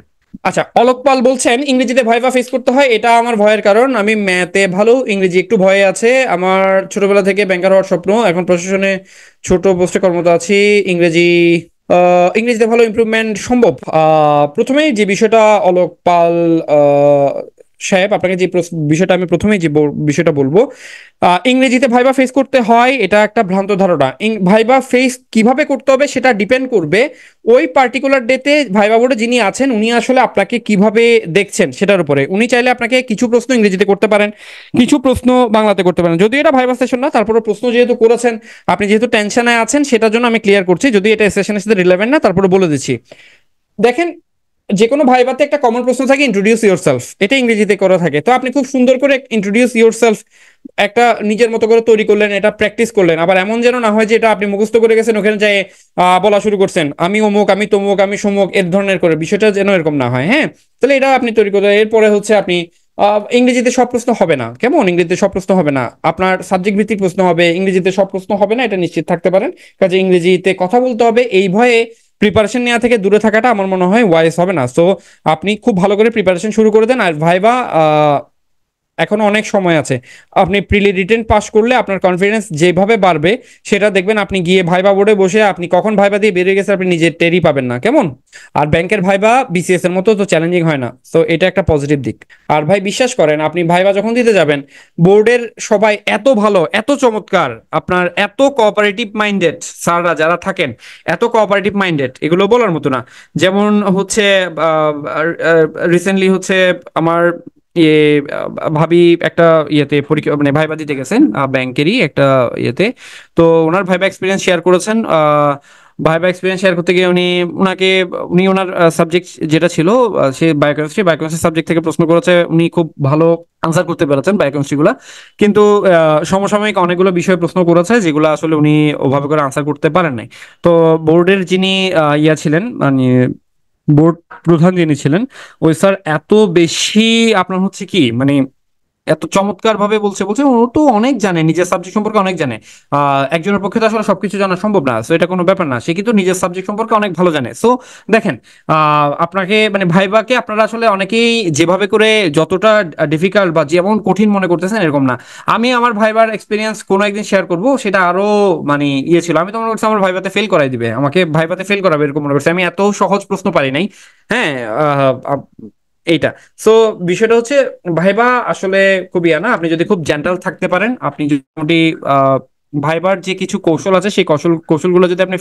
আচ্ছা, অলোক পাল বলছেন ইংরেজিতে ভাইভা ফেস করতে হয়, এটা আমার ভয়ের কারণ। আমি ম্যাথে ভালো, ইংরেজি একটু ভয়ে আছে আমার। ছোটবেলা থেকে ব্যাংকার হওয়ার স্বপ্ন, এখন প্রশাসনে ছোট পোস্টে কর্মরত আছি। ইংরেজি ইংরেজিতে ভালো ইমপ্রুভমেন্ট সম্ভব। প্রথমেই যে বিষয়টা অলোক পাল আহ, সাহেব, আপনাকে যে বিষয়টা আমি প্রথমেই যে বিষয়টা বলবো, ইংরেজিতে ভাইবা ফেস করতে হয় এটা একটা ভ্রান্ত ধারণা। ভাইবা ফেস কিভাবে করতে হবে সেটা ডিপেন্ড করবে ওই পার্টিকুলার ডেতে ভাইবা বোর্ডে যিনি আছেন উনি আসলে আপনাকে কিভাবে দেখছেন সেটার উপরে। উনি চাইলে আপনাকে কিছু প্রশ্ন ইংরেজিতে করতে পারেন, কিছু প্রশ্ন বাংলাতে করতে পারেন। যদি এটা ভাইবা সেশন না, তারপরে প্রশ্ন যেহেতু করেছেন, আপনি যেহেতু টেনশনে আছেন সেটার জন্য আমি ক্লিয়ার করছি। যদি এটা সেশনের সাথে রিলেভেন্ট না, তারপরে বলে দিচ্ছি। দেখেন, যে কোনো ভাইভাতে একটা কমন প্রশ্ন থাকে ইন্ট্রোডিউস ইউরসেলফ, এটা ইংরেজিতে করা থাকে। তো আপনি খুব সুন্দর করে ইন্ট্রোডিউস ইউরসেলফ একটা নিজের মতো করে তৈরি করলেন, এটা প্র্যাকটিস করলেন। আবার এমন যেন না হয় যে এটা আপনি মুখস্থ করে গেছেন, ওখানে যায় বলা শুরু করছেন আমি অমুক, আমি তমুক, আমি সমুক, এর ধরনের করে, বিষয়টা যেন এরকম না হয়। হ্যাঁ, তাহলে এটা আপনি তৈরি করলেন। এরপরে হচ্ছে আপনি ইংরেজিতে সব প্রশ্ন হবে না, কেমন? ইংরেজিতে সব প্রশ্ন হবে না, আপনার সাবজেক্ট ভিত্তিক প্রশ্ন হবে, ইংরেজিতে সব প্রশ্ন হবে না, এটা নিশ্চিত থাকতে পারেন। কাজে ইংরেজিতে কথা বলতে হবে, এই ভয়ে প্রিপারেশন নেওয়া থেকে দূরে থাকাটা আমার মনে হয় ওয়াইজ হবে না। সো আপনি খুব ভালো করে প্রিপারেশন শুরু করে দেন। আর ভাইবা এখনো অনেক সময় আছে। আপনি প্রিলি রিটেন পাস করলে আপনার কনফিডেন্স যেভাবে বাড়বে সেটা দেখবেন, আপনি গিয়ে ভাইবা বোর্ডে বসে আপনি কখন ভাইবা দিয়ে বেরিয়ে গেছে আপনি নিজে টেরই পাবেন না, কেমন? আর ব্যাংকের ভাইবা বিসিএস এর মতো তো চ্যালেঞ্জিং হয় না, তো এটা একটা পজিটিভ দিক। আর ভাই বিশ্বাস করেন, আপনি ভাইবা যখন দিতে যাবেন, বোর্ডের সবাই এত ভালো, এত চমৎকার, আপনার এত কোঅপারেটিভ মাইন্ডেড স্যাররা যারা থাকেন, এত কোঅপারেটিভ মাইন্ডেড, এগুলো বলার মতো না। যেমন হচ্ছে রিসেন্টলি হচ্ছে আমার ইয়ে ভাবি একটা ইয়েতে পরীক্ষা মানে ভাইবা দিতে গেছেন, ব্যাংকেরই একটা ইয়েতে। তো ওনার ভাইবা এক্সপিরিয়েন্স শেয়ার করেছেন। ভাইবা এক্সপিরিয়েন্স শেয়ার করতে গিয়ে উনি ওনার সাবজেক্ট যেটা ছিল, সে বায়োকেমিস্ট্রি সাবজেক্ট থেকে প্রশ্ন করেছে, উনি খুব ভালো আনসার করতে পেরেছেন বায়োকেমিস্ট্রি গুলা। কিন্তু সমসাময়িক অনেকগুলো বিষয় প্রশ্ন করেছে যেগুলো আসলে উনি ওভাবে করে আনসার করতে পারেন নাই। তো বোর্ডের যিনি ইয়া ছিলেন, মানে বোর্ড প্রধান যিনি ছিলেন, ওই স্যার এত বেশি আপনার হচ্ছে কি মানে এত চমৎকার ভাবে বলছে বলছে ও তো অনেক জানে, নিজের সাবজেক্ট সম্পর্কে অনেক জানে। একজনের পক্ষে তো আসলে সবকিছু জানা সম্ভব না, সো এটা কোনো ব্যাপার না, সে কিন্তু নিজের সাবজেক্ট সম্পর্কে অনেক ভালো জানে। সো দেখেন, আপনাকে মানে ভাইবাকে আপনারা আসলে অনেকেই যেভাবে করে যতটা ডিফিকাল্ট বা যেমন কঠিন মনে করতেছেন এরকম না। আমি আমার ভাইবার এক্সপিরিয়েন্স কোনো একদিন শেয়ার করব, সেটা আরো মানে ইয়ে ছিল। আমি তো মনে করছি আমার ভাইবাতে ফেল করাই দিবে, আমাকে ভাইবাতে ফেল করাবে এরকম মনে করছি। আমি এত সহজ প্রশ্ন পারি নাই। হ্যাঁ, এইটা। সো বিষয়টা হচ্ছে ভাইবা আসলে খুবই না, আপনি যদি খুব জেন্টাল থাকতে পারেন, আপনি যদি মোটামুটি আহ, ভাইবার যে কিছু কৌশল আছে সেই কৌশলগুলো যদি আপনি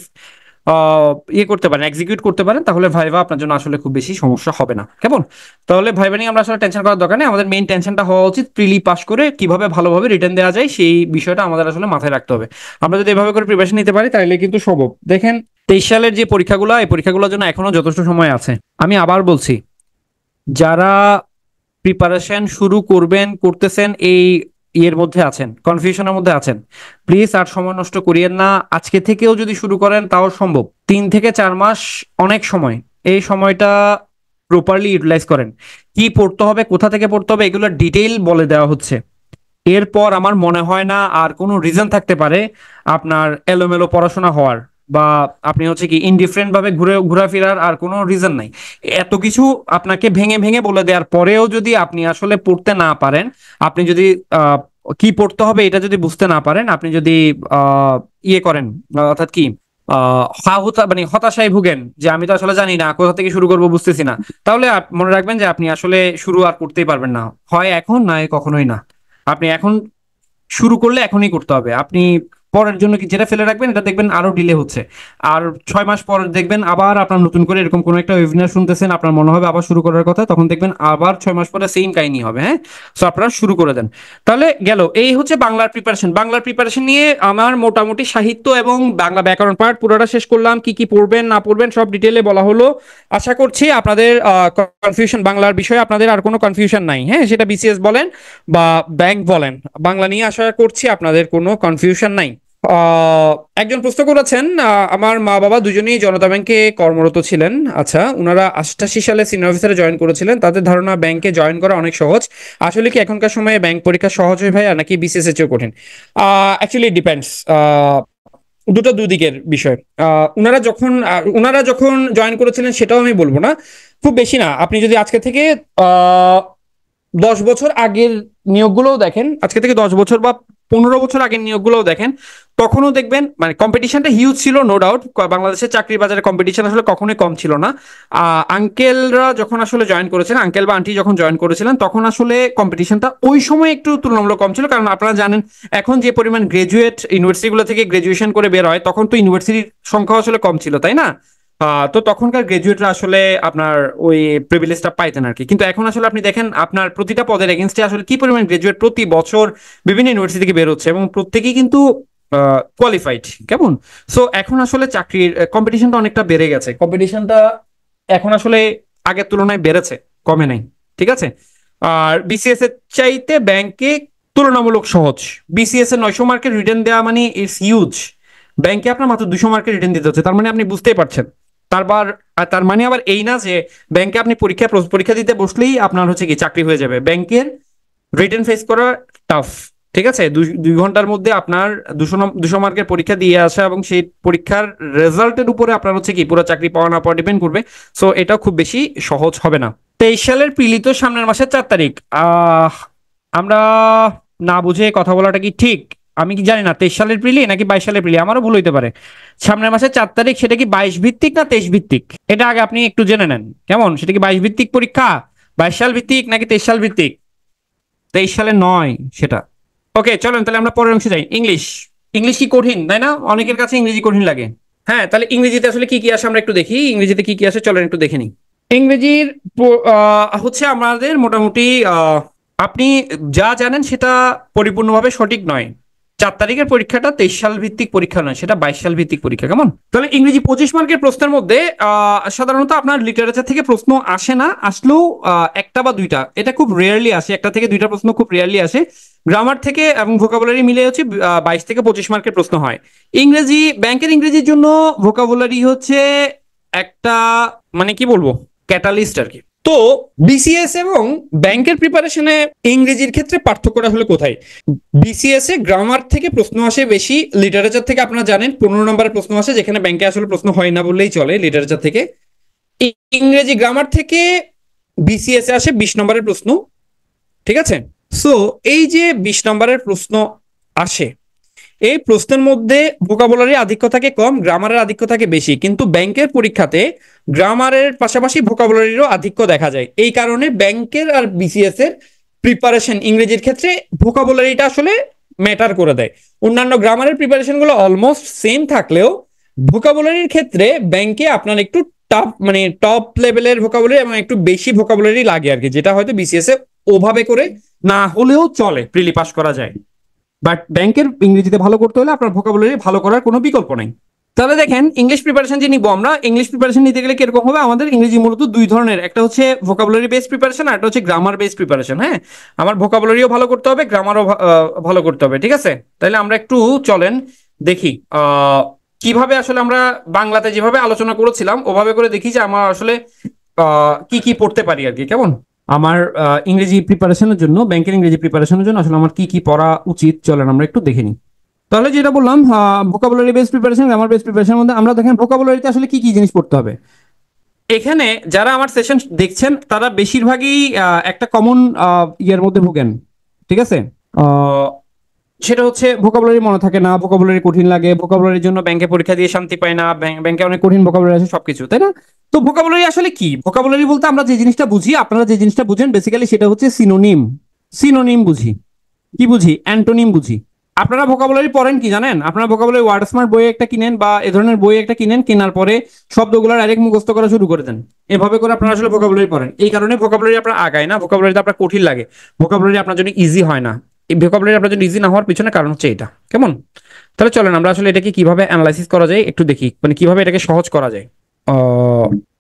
ইয়ে করতে পারেন, এক্সিকিউট করতে পারেন, তাহলে ভাইবা আপনার জন্য আসলে খুব বেশি সমস্যা হবে না, কেমন? তাহলে ভাইবা নিয়ে আমরা আসলে টেনশন করার দরকার নেই। আমাদের মেইন টেনশনটা হওয়া উচিত প্রিলি পাস করে কিভাবে ভালোভাবে রিটার্ন দেওয়া যায়, সেই বিষয়টা আমাদের আসলে মাথায় রাখতে হবে। আমরা যদি এভাবে করে প্রিপারেশন নিতে পারি তাহলে কিন্তু সম্ভব। দেখেন, 23 সালের যে পরীক্ষাগুলো, এই পরীক্ষাগুলোর জন্য এখনো যথেষ্ট সময় আছে। আমি আবার বলছি, যারা প্রিপারেশন শুরু করতেছেন এই ইয়ের মধ্যে আছেন, কনফিউশনের মধ্যে আছেন, প্লিজ আর সময় নষ্ট করিয়েন না। আজকে থেকেও যদি শুরু করেন তাও সম্ভব। 3 থেকে 4 মাস অনেক সময়, এই সময়টা প্রপারলি ইউটিলাইজ করেন। কি পড়তে হবে, কোথা থেকে পড়তে হবে, এগুলো ডিটেইল বলে দেওয়া হচ্ছে। এরপর আমার মনে হয় না আর কোনো রিজন থাকতে পারে আপনার এলোমেলো পড়াশোনা হওয়ার, বা আপনি হচ্ছে কি ইনডিফারেন্ট ভাবে ঘোরাফেরার আর কোনো রিজন নাই। এত কিছু আপনাকে ভেঙে ভেঙে বলে দেওয়ার পরেও যদি আপনি আসলে পড়তে না পারেন, আপনি যদি আহ, কি পড়তে হবে এটা যদি বুঝতে না পারেন, আপনি যদি ইয়ে করেন, অর্থাৎ কি মানে হতাশায় ভুগেন যে আমি তো আসলে জানি না কোথা থেকে শুরু করবো, বুঝতেছি না, তাহলে মনে রাখবেন যে আপনি আসলে শুরু আর করতেই পারবেন না, হয় এখন নয় কখনোই না। আপনি এখন শুরু করলে এখনই করতে হবে। আপনি পরের জন্য কি যেটা ফেলে রাখবেন এটা দেখবেন আরো ডিলে হচ্ছে। আর 6 মাস পর দেখবেন আবার আপনার নতুন করে এরকম কোনো একটা ওয়েবিনার শুনতেছেন, আপনার মনে হবে আবার শুরু করার কথা, তখন দেখবেন আবার 6 মাস পরে সেম কাহিনী হবে। হ্যাঁ, সো আপনারা শুরু করে দেন। তাহলে গেল, এই হচ্ছে বাংলার প্রিপারেশন। বাংলার প্রিপারেশন নিয়ে আমার মোটামুটি সাহিত্য এবং বাংলা ব্যাকরণ পার্ট পুরোটা শেষ করলাম। কি কি পড়বেন না পড়বেন সব ডিটেলে বলা হলো। আশা করছি আপনাদের কনফিউশন, বাংলার বিষয়ে আপনাদের আর কোনো কনফিউশন নাই। হ্যাঁ, সেটা বিসিএস বলেন বা ব্যাংক বলেন, বাংলা নিয়ে আশা করছি আপনাদের কোনো কনফিউশন নাই। আহ, একজন প্রশ্ন করেছেন, আমার মা বাবা দুজনেই জনতা ব্যাংকে কর্মরত ছিলেন। আচ্ছা, ওনারা 88 সালে সিনিয়র অফিসারে জয়েন করেছিলেন, তাদের ধারণা ব্যাংকে জয়েন করা অনেক সহজ। আসলে কি এখনকার সময়ে ব্যাংক পরীক্ষা সহজ হয় ভাইয়া, নাকি বিসিএস এর চেয়েও কঠিন? অ্যাকচুয়ালি ডিপেন্ডস, দুটো দুদিকের বিষয়। ওনারা যখন জয়েন করেছিলেন সেটাও আমি বলবো না, খুব বেশি না। আপনি যদি আজকে থেকে 10 বছর আগের নিয়োগগুলোও দেখেন, আজকে থেকে 10 বছর বা 15 বছর আগের নিয়োগগুলোও দেখেন, তখনও দেখবেন মানে কম্পিটিশনটা হিউজ ছিল, নো ডাউট। বাংলাদেশের চাকরির বাজারে কম্পিটিশন আসলে কখনোই কম ছিল না। আঙ্কেলরা যখন আসলে জয়েন করেছিলেন, আঙ্কেল বা আন্টি যখন জয়েন করেছিলেন, তখন আসলে কম্পিটিশনটা ওই সময় একটু তুলনামূলক কম ছিল। কারণ আপনারা জানেন এখন যে পরিমাণ গ্রাজুয়েট ইউনিভার্সিটিগুলো থেকে গ্রাজুয়েশন করে বের হয়, তখন তো ইউনিভার্সিটির সংখ্যা আসলে কম ছিল, তাই না? তো তখনকার গ্রাজুয়েটরা আসলে আপনার ওই প্রিভিলেজটা পাইতেন আর কি। কিন্তু এখন আসলে আপনি দেখেন আপনার প্রতিটা পদের এগেনস্টে আসলে কি পরিমাণ গ্রাজুয়েট প্রতি বছর বিভিন্ন ইউনিভার্সিটি থেকে বের হচ্ছে, এবং প্রত্যেকেই কিন্তু কোয়ালিফাইড। কেমন? সো এখন আসলে চাকরির কম্পিটিশনটা অনেকটা বেড়ে গেছে। কম্পিটিশনটা এখন আসলে আগের তুলনায় বেড়েছে, কমে নাই। ঠিক আছে? আর বিসিএস এর চাইতে ব্যাংকে তুলনামূলক সহজ। বিসিএস এর 900 মার্কের রিটেন দেওয়া মানে ইটস হিউজ। ব্যাংকে আপনার মাত্র 200 মার্কের রিটেন দিতে হচ্ছে, তার মানে আপনি বুঝতেই পারছেন। তার মানে আবার এই না যে ব্যাংকে আপনি পরীক্ষা দিতে বসলেই আপনার হচ্ছে কি চাকরি হয়ে যাবে। ব্যাংকের রিটেন ফেস করা টাফ। ঠিক আছে? 2 ঘন্টার মধ্যে আপনার 200 মার্কের পরীক্ষা দিয়ে আসা এবং সেই পরীক্ষার রেজাল্টের উপরে আপনার হচ্ছে কি পুরো চাকরি পাওয়া না পাওয়া ডিপেন্ড করবে। সো এটা খুব বেশি সহজ হবে না। 23 সালের প্রিলি তো সামনের মাসের 4 তারিখ। আমরা না বুঝে কথা বলাটা কি ঠিক? আমি কি জানি না 23 সালের প্রিলি নাকি 22 সালের প্রিলি, আমারও ভুল হইতে পারে। সামনের মাসের 4 তারিখ, সেটা কি 22 ভিত্তিক না 23 ভিত্তিক? এটা আগে আপনি একটু জেনে নেন। কেমন? সেটা কি 22 ভিত্তিক পরীক্ষা, 22 সাল ভিত্তিক নাকি 23 সাল ভিত্তিক? 23 সালে নয় সেটা। ওকে, চলেন তাহলে আমরা পরের অংশে যাই। ইংলিশ। ইংলিশ কি কঠিন, তাই না? অনেকের কাছে ইংরেজি কঠিন লাগে। হ্যাঁ, তাহলে ইংরেজিতে আসলে কি কি আসে আমরা একটু দেখি। ইংরেজিতে কি কি আসে চলেন একটু দেখে নিই। ইংরেজির হচ্ছে আমাদের মোটামুটি আপনি যা জানেন সেটা পরিপূর্ণভাবে সঠিক নয়। 4 তারিখের পরীক্ষাটা 23 সাল ভিত্তিক পরীক্ষা নয়, সেটা 22 সাল ভিত্তিক পরীক্ষা। কেমন? তাহলে ইংরেজি 25 মার্কের প্রশ্নের মধ্যে সাধারণত আপনার লিটারেচার থেকে প্রশ্ন আসে না, আসলেও একটা বা দুইটা, এটা খুব রেয়ারলি আসে, একটা থেকে দুইটা প্রশ্ন খুব রেয়ারলি আসে। গ্রামার থেকে এবং ভোকাবুলারি মিলে হচ্ছে 22 থেকে 25 মার্কের প্রশ্ন হয়। ইংরেজি, ব্যাংকের ইংরেজির জন্য ভোকাবুলারি হচ্ছে একটা, মানে কি বলবো, ক্যাটালিস্ট আর কি। তো বিসিএস এবং ব্যাংকের প্রিপারেশনে ইংরেজির ক্ষেত্রে পার্থক্যটা হলো কোথায়? বিসিএস এ গ্রামার থেকে প্রশ্ন আসে বেশি, লিটারেচার থেকে আপনারা জানেন 15 নম্বরের প্রশ্ন আসে, যেখানে ব্যাংকে আসলে প্রশ্ন হয় না বললেই চলে লিটারেচার থেকে। ইংরেজি গ্রামার থেকে বিসিএস এ আসে 20 নম্বরের প্রশ্ন। ঠিক আছে? সো এই যে 20 নম্বরের প্রশ্ন আসে, এই প্রশ্নের মধ্যে ভোকাবুলারি আধিক্য থাকে কম, গ্রামারের আধিক্য থাকে বেশি। কিন্তু ব্যাংকের পরীক্ষাতে গ্রামারের পাশাপাশি ভোকাবুলারিরও আধিক্য দেখা যায়। এই কারণে ব্যাংকের আর বিসিএস এর প্রিপারেশন ইংরেজির ক্ষেত্রে ভোকাবুলারিটা আসলে ম্যাটার করে দেয়। অন্যান্য গ্রামারের প্রিপারেশন গুলো অলমোস্ট সেম থাকলেও ভোকাবুলারির ক্ষেত্রে ব্যাংকে আপনার একটু টপ, মানে টপ লেভেলের ভোকাবুলারি এবং একটু বেশি ভোকাবুলারি লাগে আর কি, যেটা হয়তো বিসিএস এ ওভাবে করে না হলেও চলে, প্রিলি পাস করা যায়। বাট ব্যাংকের ইংরেজিতে ভালো করতে হলে আপনার ভোকাবুলারি ভালো করার কোনো বিকল্প নেই। তাহলে দেখেন ইংলিশ প্রিপারেশন যে নিব আমরা, ইংলিশ প্রিপারেশন নিতে গেলে কিরকম হবে? আমাদের ইংরেজি মূলত দুই ধরনের, একটা হচ্ছে ভোকাবুলারি বেসড প্রিপারেশন, আর একটা হচ্ছে গ্রামার বেসড প্রিপারেশন। হ্যাঁ, আমার ভোকাবুলারিও ভালো করতে হবে, গ্রামারও ভালো করতে হবে। ঠিক আছে? তাহলে আমরা একটু চলেন দেখি কিভাবে আসলে আমরা বাংলাতে যেভাবে আলোচনা করেছিলাম ওভাবে করে দেখি যে আমরা আসলে কি কি পড়তে পারি আর কি। কেমন? আমার ইংরেজি প্রিপারেশনের জন্য, ব্যাংকের ইংরেজি প্রিপারেশনের জন্য আসলে আমার কি কি পড়া উচিত চলেন আমরা একটু দেখে নিই। তাহলে যেটা বললাম, vocabulary based preparation, grammar based প্রিপারেশনের মধ্যে আমরা দেখেন ভোকাবুলারিতে আসলে কি কি জিনিস পড়তে হবে। এখানে যারা আমার সেশন দেখছেন তারা বেশিরভাগই একটা কমন ইয়ের মধ্যে ভোগেন। ঠিক আছে? সেটা হচ্ছে ভোকাবুলারি মনে থাকে না, ভোকাবুলারি কঠিন লাগে, ভোকাবুলারির জন্য ব্যাংকে পরীক্ষা দিয়ে শান্তি পায় না, ব্যাংকে অনেক কঠিন ভোকাবুলারি আছে, সবকিছু, তাই না? তো ভোকাবুলারি আসলে কি? ভোকাবুলারি বলতে আমরা যে জিনিসটা বুঝি, আপনারা যে জিনিসটা বুঝেন বেসিক্যালি সেটা হচ্ছে সিনোনিম। সিনোনিম বুঝি। কি বুঝি? অ্যান্টোনিম বুঝি। আপনারা ভোকাবুলারি পড়েন কি জানেন? আপনারা ভোকাবুলারি ওয়ার্ড স্মার্ট বই একটা কিনেন বা এ ধরনের বই একটা কিনেন, কেনার পরে শব্দগুলো ডাইরেক্ট মুখস্থ করা শুরু করে দেন। এভাবে করে আপনারা আসলে ভোকাবুলারি পড়েন। এই কারণে ভোকাবুলারি আপনার আগায় না, ভোকাবুলারিতে আপনার কঠিন লাগে, ভোকাবুলারি আপনার জন্য ইজি হয় না। এই ভোকাবুলারি আপনার জন্য ইজি না হওয়ার পিছনে কারণ হচ্ছে এটা। কেমন? তাহলে চলেন আমরা আসলে এটাকে কিভাবে অ্যানালাইসিস করা যায় একটু দেখি, মানে কিভাবে এটাকে সহজ করা যায়।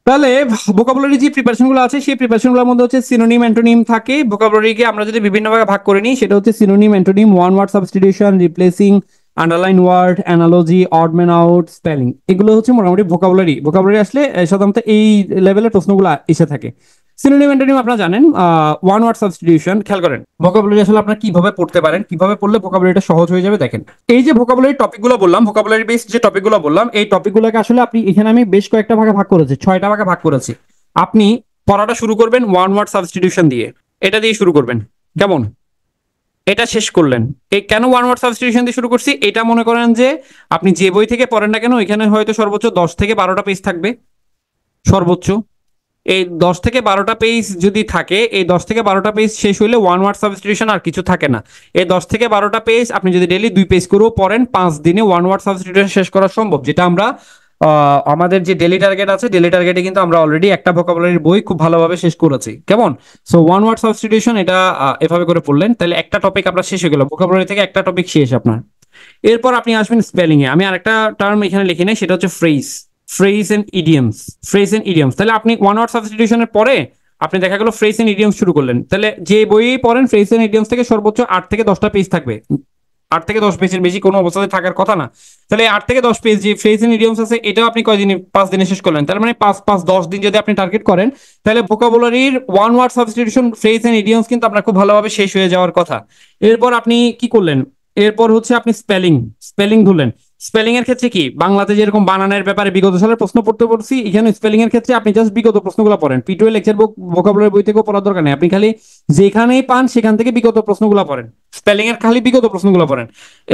তাহলে ভোকাবুলারি যে প্রিপারেশন গুলো আছে সেই প্রিপারেশন গুলোর মধ্যে হচ্ছে সিনোনিম অ্যান্টোনিম থাকে। ভোকাবুলারিকে আমরা যদি বিভিন্ন ভাগে ভাগ করে নিই, সেটা হচ্ছে synonym antonym, one word substitution, replacing, underline word, analogy, odd man out, spelling. এগুলো হচ্ছে মোটামুটি ভোকাবুলারি। ভোকাবুলারি আসলে সাধারণত এই লেভেলের প্রশ্নগুলো এসে থাকে। সিনোনিম অ্যান্টোনিম আপনারা জানেন, ওয়ান ওয়ার্ড সাবস্টিটিউশন। খেয়াল করেন ভোকাবুলারি আসলে আপনারা কিভাবে পড়তে পারেন, কিভাবে পড়লে ভোকাবুলারিটা সহজ হয়ে যাবে দেখেন। এই যে ভোকাবুলারি টপিকগুলো বললাম, ভোকাবুলারি বেসড যে টপিকগুলো বললাম, এই টপিকগুলোকে আসলে আপনি এখানে আমি বেশ কয়েকটা ভাগে ভাগ করেছি, 6টা ভাগে ভাগ করেছি। আপনি পড়াটা শুরু করবেন ওয়ান ওয়ার্ড সাবস্টিটিউশন দিয়ে, এটা দিয়ে শুরু করবেন। কেমন? এটা শেষ করলেন। এই কেন ওয়ান ওয়ার্ড সাবস্টিটিউশন দিয়ে শুরু করছি? এটা মনে করেন যে আপনি যে বই থেকে পড়েন না কেন, এখানে হয়তো সর্বোচ্চ 10 থেকে 12টা পেজ থাকবে সর্বোচ্চ। এই 10 থেকে 12টা পেজ যদি থাকে, এই 10 থেকে 12টা পেজ শেষ হইলে ওয়ান ওয়ার্ড সাবস্টিটিউশন আর কিছু থাকে না। এই 10 থেকে 12টা পেজ আপনি যদি ডেইলি 2 পেজ করেও পড়েন, 5 দিনে ওয়ান ওয়ার্ড সাবস্টিটিউশন শেষ করা সম্ভব। যেটা আমরা আমাদের যে ডেইলি টার্গেট আছে, ডেইলি টার্গেটে কিন্তু আমরা অলরেডি একটা ভোকাবুলারির বই খুব ভালোভাবে শেষ করেছি। কেমন? সো ওয়ান ওয়ার্ড সাবস্টিটিউশন এটা এভাবে করে পড়লেন, তাহলে একটা টপিক আপনার শেষ হয়ে গেল, ভোকাবুলারি থেকে একটা টপিক শেষ আপনার। এরপর আপনি আসবেন স্পেলিং এ। আমি আরেকটা টার্ম এখানে লিখি নাই, সেটা হচ্ছে phrase. Phrase and idioms. Phrase and idioms, তাহলে আপনি ওয়ান ওয়ার্ড সাবস্টিটিউশনের পরে আপনি দেখা গেল ফ্রেজ এন্ড ইডিয়মস শুরু করলেন। তাহলে যে বইয়েই পড়েন, ফ্রেজ এন্ড ইডিয়মস থেকে সর্বোচ্চ 8 থেকে 10টা পেজ থাকবে। 8 থেকে 10 পেজের বেশি কোনো অবস্থাতে থাকার কথা না। তাহলে 8 থেকে 10 পেজ যে ফ্রেজ এন্ড ইডিয়মস আছে, এটাও আপনি কয়দিনে? 5 দিনে শেষ করলেন। তার মানে 5 5 10 দিন যদি আপনি টার্গেট করেন, তাহলে ভোকাবুলারির one word substitution, phrase and idioms কিন্তু আপনার খুব ভালোভাবে শেষ হয়ে যাওয়ার কথা। এরপর আপনি কি করলেন? এরপর হচ্ছে আপনি স্পেলিং। স্পেলিং ধরলেন। স্পেলিং এর ক্ষেত্রে কি, বাংলাতে যেরকম বানানের ব্যাপারে বিগত সালের প্রশ্ন পড়তে পড়ছি, এখানে স্পেলিং এর ক্ষেত্রে আপনি জাস্ট বিগত প্রশ্নগুলো পড়েন। P2 লেকচার বুক ভোকাবুলারি বই থেকেও পড়ার দরকার নেই, আপনি খালি যেখানেই পান সেখান থেকে বিগত প্রশ্নগুলো পড়েন। স্পেলিং এর খালি বিগত প্রশ্নগুলো পড়েন,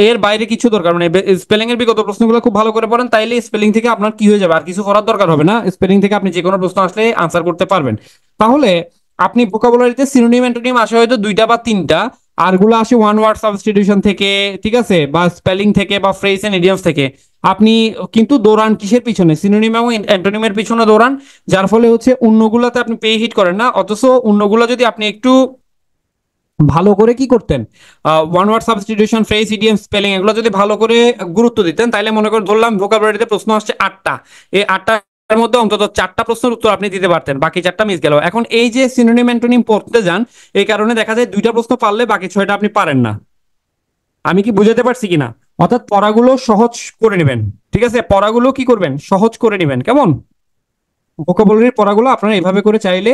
এর বাইরে কিছু দরকার মানে স্পেলিং এর বিগত প্রশ্নগুলো খুব ভালো করে পড়েন, তাইলে স্পেলিং থেকে আপনার কি হয়ে যাবে, আর কিছু করার দরকার হবে না। স্পেলিং থেকে আপনি যে কোনো প্রশ্ন আসলে আনসার করতে পারবেন। তাহলে আপনি ভোকাবুলারিতে সিনোনিম অ্যান্টোনিম আসে হয়তো 2টা বা 3টা, আরগুলো আসে ওয়ান ওয়ার্ড সাবস্টিটিউশন থেকে, ঠিক আছে, বা স্পেলিং থেকে বা ফ্রেজ এন্ড ইডিয়মস থেকে। আপনি কিন্তু দৌড়ান কিসের পিছনে? সিনোনিম এবং অ্যান্টোনিমের পিছনে দৌড়ান, যার ফলে হচ্ছে অন্যগুলোতে আপনি পে হিট করেন না। অথচ অন্যগুলো যদি আপনি একটু ভালো করে কি করতেন, one word substitution, phrase, idiom, spelling, এগুলো যদি ভালো করে গুরুত্ব দিতেন, তাহলে মনে করে ধরলাম ভোকাবুলারিতে প্রশ্ন আসছে 8টা, এই 8টার মধ্যে অন্তত 4টা প্রশ্নের উত্তর আপনি দিতে পারতেন, বাকি 4টা মিস গেল। এখন এই যে সিনোনিম অ্যান্টোনিম পড়তে যান, এই কারণে দেখা যায় 2টা প্রশ্ন পারলে বাকি 6টা আপনি পারেন না। আমি কি বুঝাতে পারছি কিনা? অর্থাৎ পড়াগুলো সহজ করে নেবেন, ঠিক আছে, পড়াগুলো কি করবেন, সহজ করে নেবেন। কেমন? ভোকাবুলারির পড়াগুলো আপনারা এভাবে করে চাইলে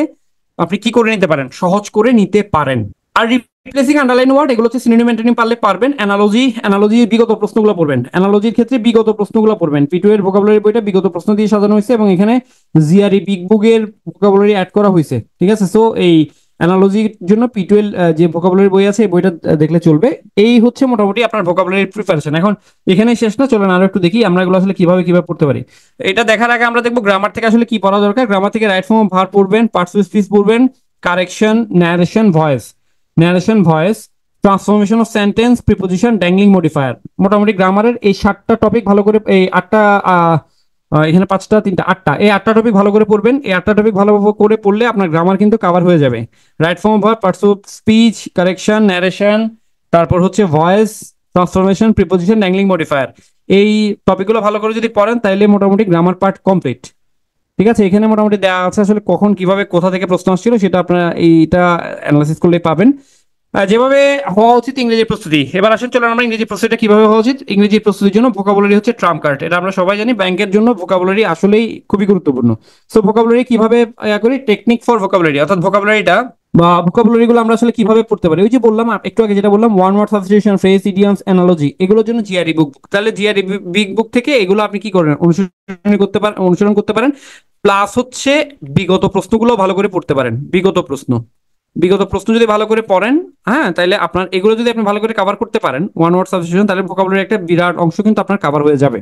আপনি কি করে নিতে পারেন, সহজ করে নিতে পারেন। আর রিপ্লেসিং, আন্ডারলাইন ওয়ার্ড, এগুলো হচ্ছে সিনোনিম অ্যান্টোনিম পারলে পারবেন। অ্যানালজি, অ্যানালজির বিগত প্রশ্নগুলো পড়বেন। অ্যানালজির ক্ষেত্রে বিগত প্রশ্নগুলো পড়বেন। P2 এর ভোকাবুলারি বইটা বিগত প্রশ্ন দিয়ে সাজানো হয়েছে এবং এখানে জিআরই বিগ বুকের ভোকাবুলারি অ্যাড করা হয়েছে, ঠিক আছে। সো এই অ্যানালজির জন্য P12 যে ভোকাবুলারি বই আছে, এই বইটা দেখলে চলবে। এই হচ্ছে মোটামুটি আপনার ভোকাবুলারি প্রিপারেশন। এখন এখানে শেষ না, চলেন আরো একটু দেখি আমরা এগুলো আসলে কিভাবে কিভাবে পড়তে পারি। এটা দেখার আগে আমরা দেখবো গ্রামার থেকে আসলে কি পড়া দরকার। গ্রামার থেকে রাইট ফর্ম অফ ভার্ব পড়বেন, পার্টস অফ স্পিচ পড়বেন, correction, narration, voice, narration, voice, transformation of sentence, preposition, dangling modifier. মোটামুটি গ্রামারের এই 7টা টপিক ভালো করে, এই 8টা, এখানে 5টা 3টা 8টা, এই 8টা টপিক ভালো করে পড়বেন। এই 8টা টপিক ভালো করে পড়লে আপনার গ্রামার কিন্তু কভার হয়ে যাবে। Right form of verb, parts of speech, correction, narration, তারপর হচ্ছে voice, transformation, preposition, dangling modifier. এই টপিকগুলো ভালো করে যদি পড়েন, তাহলে মোটামুটি গ্রামার পার্ট কমপ্লিট, ঠিক আছে। এখানে মোটামুটি দেওয়া আছে আসলে কখন কিভাবে কোথা থেকে প্রশ্ন আসছিল, সেটা আপনারা এইটা অ্যানালাইসিস করলে পাবেন। যেভাবে হওয়া উচিত ইংরেজি প্রস্তুতি। এবার আসেন, চলেন আমরা ইংরেজি প্রস্তুতিটা কিভাবে হওয়া উচিত। ইংরেজি প্রস্তুতির জন্য ভোকাবুলারি হচ্ছে ট্রাম্প কার্ড, এটা আমরা সবাই জানি। ব্যাংকের জন্য ভোকাবুলারি আসলেই খুবই গুরুত্বপূর্ণ। সো ভোকাবুলারি কিভাবে করি, টেকনিক ফর ভোকাবুলারি, অর্থাৎ ভোকাবুলারিটা বা ভোকাবুলারি গুলো আমরা আসলে কিভাবে পড়তে পারি। ওই যে বললাম একটু আগে, যেটা বললাম, one word substitution, phrase, idioms, analogy, এগুলোর জন্য জিআরই বুক। তাহলে জিআরই বিগ বুক থেকে এগুলো আপনি কি করেন, অনুসরণ করতে পারেন। প্লাস হচ্ছে বিগত প্রশ্নগুলো ভালো করে পড়তে পারেন। বিগত প্রশ্ন যদি ভালো করে পড়েন, হ্যাঁ, তাহলে আপনার এগুলো যদি আপনি ভালো করে কভার করতে পারেন, ওয়ান ওয়ার্ড সাবস্টিটিউশন, তাহলে ভোকাবুলারি একটা বিরাট অংশ কিন্তু আপনার কভার হয়ে যাবে।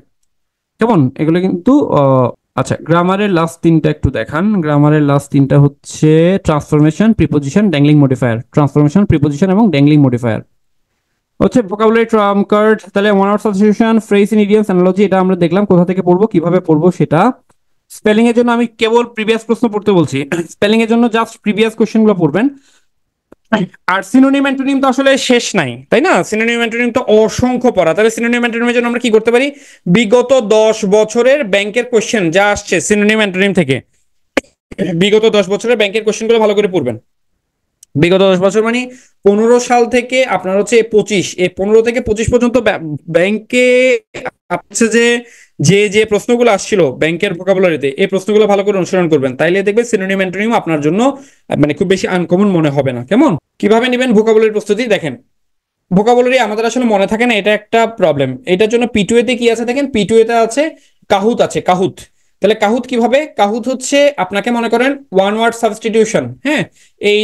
কেমন? এগুলো কিন্তু আচ্ছা, গ্রামারের লাস্ট 3টা একটু দেখান। গ্রামারের লাস্ট 3টা হচ্ছে transformation, preposition, dangling modifier. Transformation, preposition এবং ড্যাংলিং মডিফায়ার। হচ্ছে ভোকাবুলারি ট্রাম্প কার্ড, তাহলে one word substitution, phrase in idioms, analogy, এটা আমরা দেখলাম। কোথা থেকে পড়বো, কিভাবে পড়বো সেটা। স্পেলিং এর জন্য আমি কেবল প্রিভিয়াস প্রশ্ন পড়তে বলছি। স্পেলিং এর জন্য জাস্ট প্রিভিয়াস কোশ্চেন গুলো পড়বেন। আর সিনোনিম অ্যান্টোনিম তো আসলে শেষ নাই, তাই না? সিনোনিম অ্যান্টোনিম তো অসংখ্য পড়া। তাহলে সিনোনিম অ্যান্টোনিমের জন্য আমরা কি করতে পারি? বিগত 10 বছরের ব্যাংকের কোশ্চেন যা আসছে সিনোনিম অ্যান্টোনিম থেকে, বিগত 10 বছরের ব্যাংকের কোশ্চেন গুলো ভালো করে পড়বেন। বিগত 10 বছর মানে 15 সাল থেকে আপনার হচ্ছে 25, এই 15 থেকে 25 পর্যন্ত ব্যাংকে হচ্ছে যে যে যে প্রশ্নগুলো আসছিল ব্যাংকের ভোকাবুলারিতে, এই প্রশ্নগুলো ভালো করে অনুসরণ করবেন, তাইলে দেখবেন সিনোনিম অ্যান্টোনিম আপনার জন্য মানে খুব বেশি আনকমন মনে হবে না। কেমন? কিভাবে নেবেন ভোকাবুলারি প্রস্তুতি? দেখেন, ভোকাবুলারি আমাদের আসলে মনে থাকে না, এটা একটা প্রবলেম। এটার জন্য পিটুয়েতে কি আছে দেখেন, পিটুয়েতে আছে কাহুত, আছে কাহুত। তাহলে কাহুত কিভাবে? কাহুত হচ্ছে আপনাকে মনে করেন ওয়ান ওয়ার্ড সাবস্টিটিউশন, হ্যাঁ, এই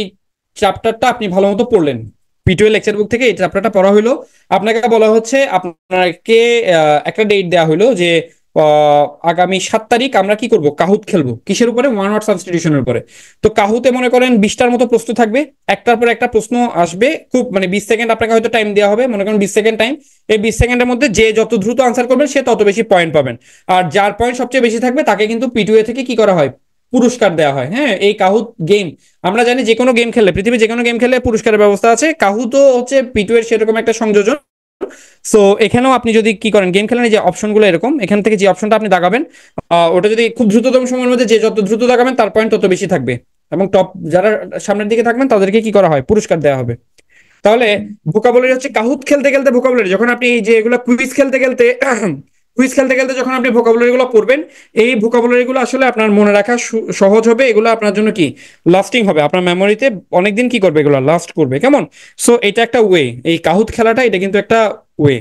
চ্যাপ্টারটা আপনি ভালো মতো পড়লেন, পিটুয়ে লেকচার বুক থেকে এই চ্যাপ্টারটা পড়া হলো। আপনাকে বলা হচ্ছে, আপনাকে একটা ডেট দেওয়া হলো যে আগামী 7 তারিখ আমরা কি করব, কাহুত খেলবো। কিসের উপরে? ওয়ান ওয়ার্ড সাবস্টিটিউশনের উপরে। তো কাহুতে মনে করেন 20টার মতো প্রশ্ন থাকবে, একটার পর একটা প্রশ্ন আসবে, খুব মানে 20 সেকেন্ড আপনাকে হয়তো টাইম দেওয়া হবে, মনে করেন 20 সেকেন্ড টাইম। এই 20 সেকেন্ডের মধ্যে যে যত দ্রুত আনসার করবেন সে তত বেশি পয়েন্ট পাবেন। আর যার পয়েন্ট সবচেয়ে বেশি থাকবে তাকে কিন্তু পিটুএ থেকে কি করা হয়, পুরস্কার দেওয়া হয়। হ্যাঁ, এই কাহুত গেম, আমরা জানি যে কোনো গেম খেললে, পৃথিবীর যে কোনো গেম খেললে পুরস্কারের ব্যবস্থা আছে। কাহুতও হচ্ছে পিটুয়ের সেরকম একটা সংযোজন। সো এখানেও আপনি যদি কি করেন, গেম খেলেন, যে অপশনগুলো এরকম, এখান থেকে যে অপশনটা আপনি দাগাবেন, ওটা যদি খুব দ্রুততম সময়ের মধ্যে যে যত দ্রুত দাগাবেন তার পয়েন্ট তত বেশি থাকবে, এবং টপ যারা সামনের দিকে থাকবেন তাদেরকে কি করা হয়, পুরস্কার দেওয়া হবে। তাহলে ভোকাবুলারি হচ্ছে কাহুত খেলতে খেলতে ভোকাবুলারি, যখন আপনি এই যে এগুলো কুইজ খেলতে খেলতে কুইজ খেলতে খেলতে যখন আপনি ভোকাবুলারি গুলো পড়বেন, এই ভোকাবুলারি গুলো আসলে আপনার মনে রাখা সহজ হবে। এগুলো আপনার জন্য কি লাস্টিং হবে, আপনার মেমোরিতে অনেকদিন কি করবে, এগুলো লাস্ট করবে। কেমন? সো এটা একটা ওয়ে, এই কাহুত খেলাটা এটা কিন্তু একটা ওয়ে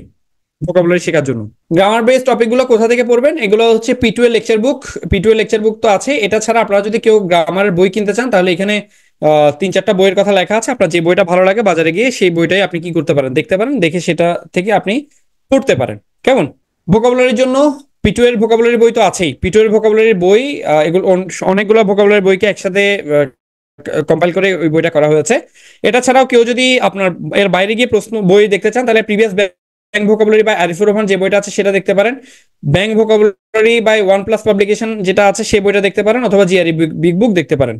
ভোকাবুলারি শেখার জন্য। গ্রামার বেস টপিক গুলো কোথা থেকে পড়বেন? এগুলো হচ্ছে পিটুয়ে লেকচার বুক। পিটুয়ে লেকচার বুক তো আছে, এটা ছাড়া আপনারা যদি কেউ গ্রামারের বই কিনতে চান তাহলে এখানে 3-4টা বইয়ের কথা লেখা আছে। আপনার যে বইটা ভালো লাগে বাজারে গিয়ে সেই বইটাই আপনি কি করতে পারেন, দেখতে পারেন, দেখে সেটা থেকে আপনি পড়তে পারেন। কেমন? ভোকাবুলারির জন্য পিটুয়ের ভোকাবুলারি বই তো আছেই। পিটুয়ের ভোকাবুলারি বই, এগুলো অনেকগুলো ভোকাবুলারি বইকে একসাথে কম্পাইল করে ওই বইটা করা হয়েছে। এটা ছাড়াও কেউ যদি আপনার এর বাইরে গিয়ে প্রশ্ন বই দেখতে চান তাহলে প্রিভিয়াস ব্যাংক ভোকাবুলারি বা আরিফুর রহমান যে বইটা আছে সেটা দেখতে পারেন। Bank vocabulary by one plus publication যেটা আছে সেই বইটা দেখতে পারেন, অথবা জিআরই বিগ বুক দেখতে পারেন।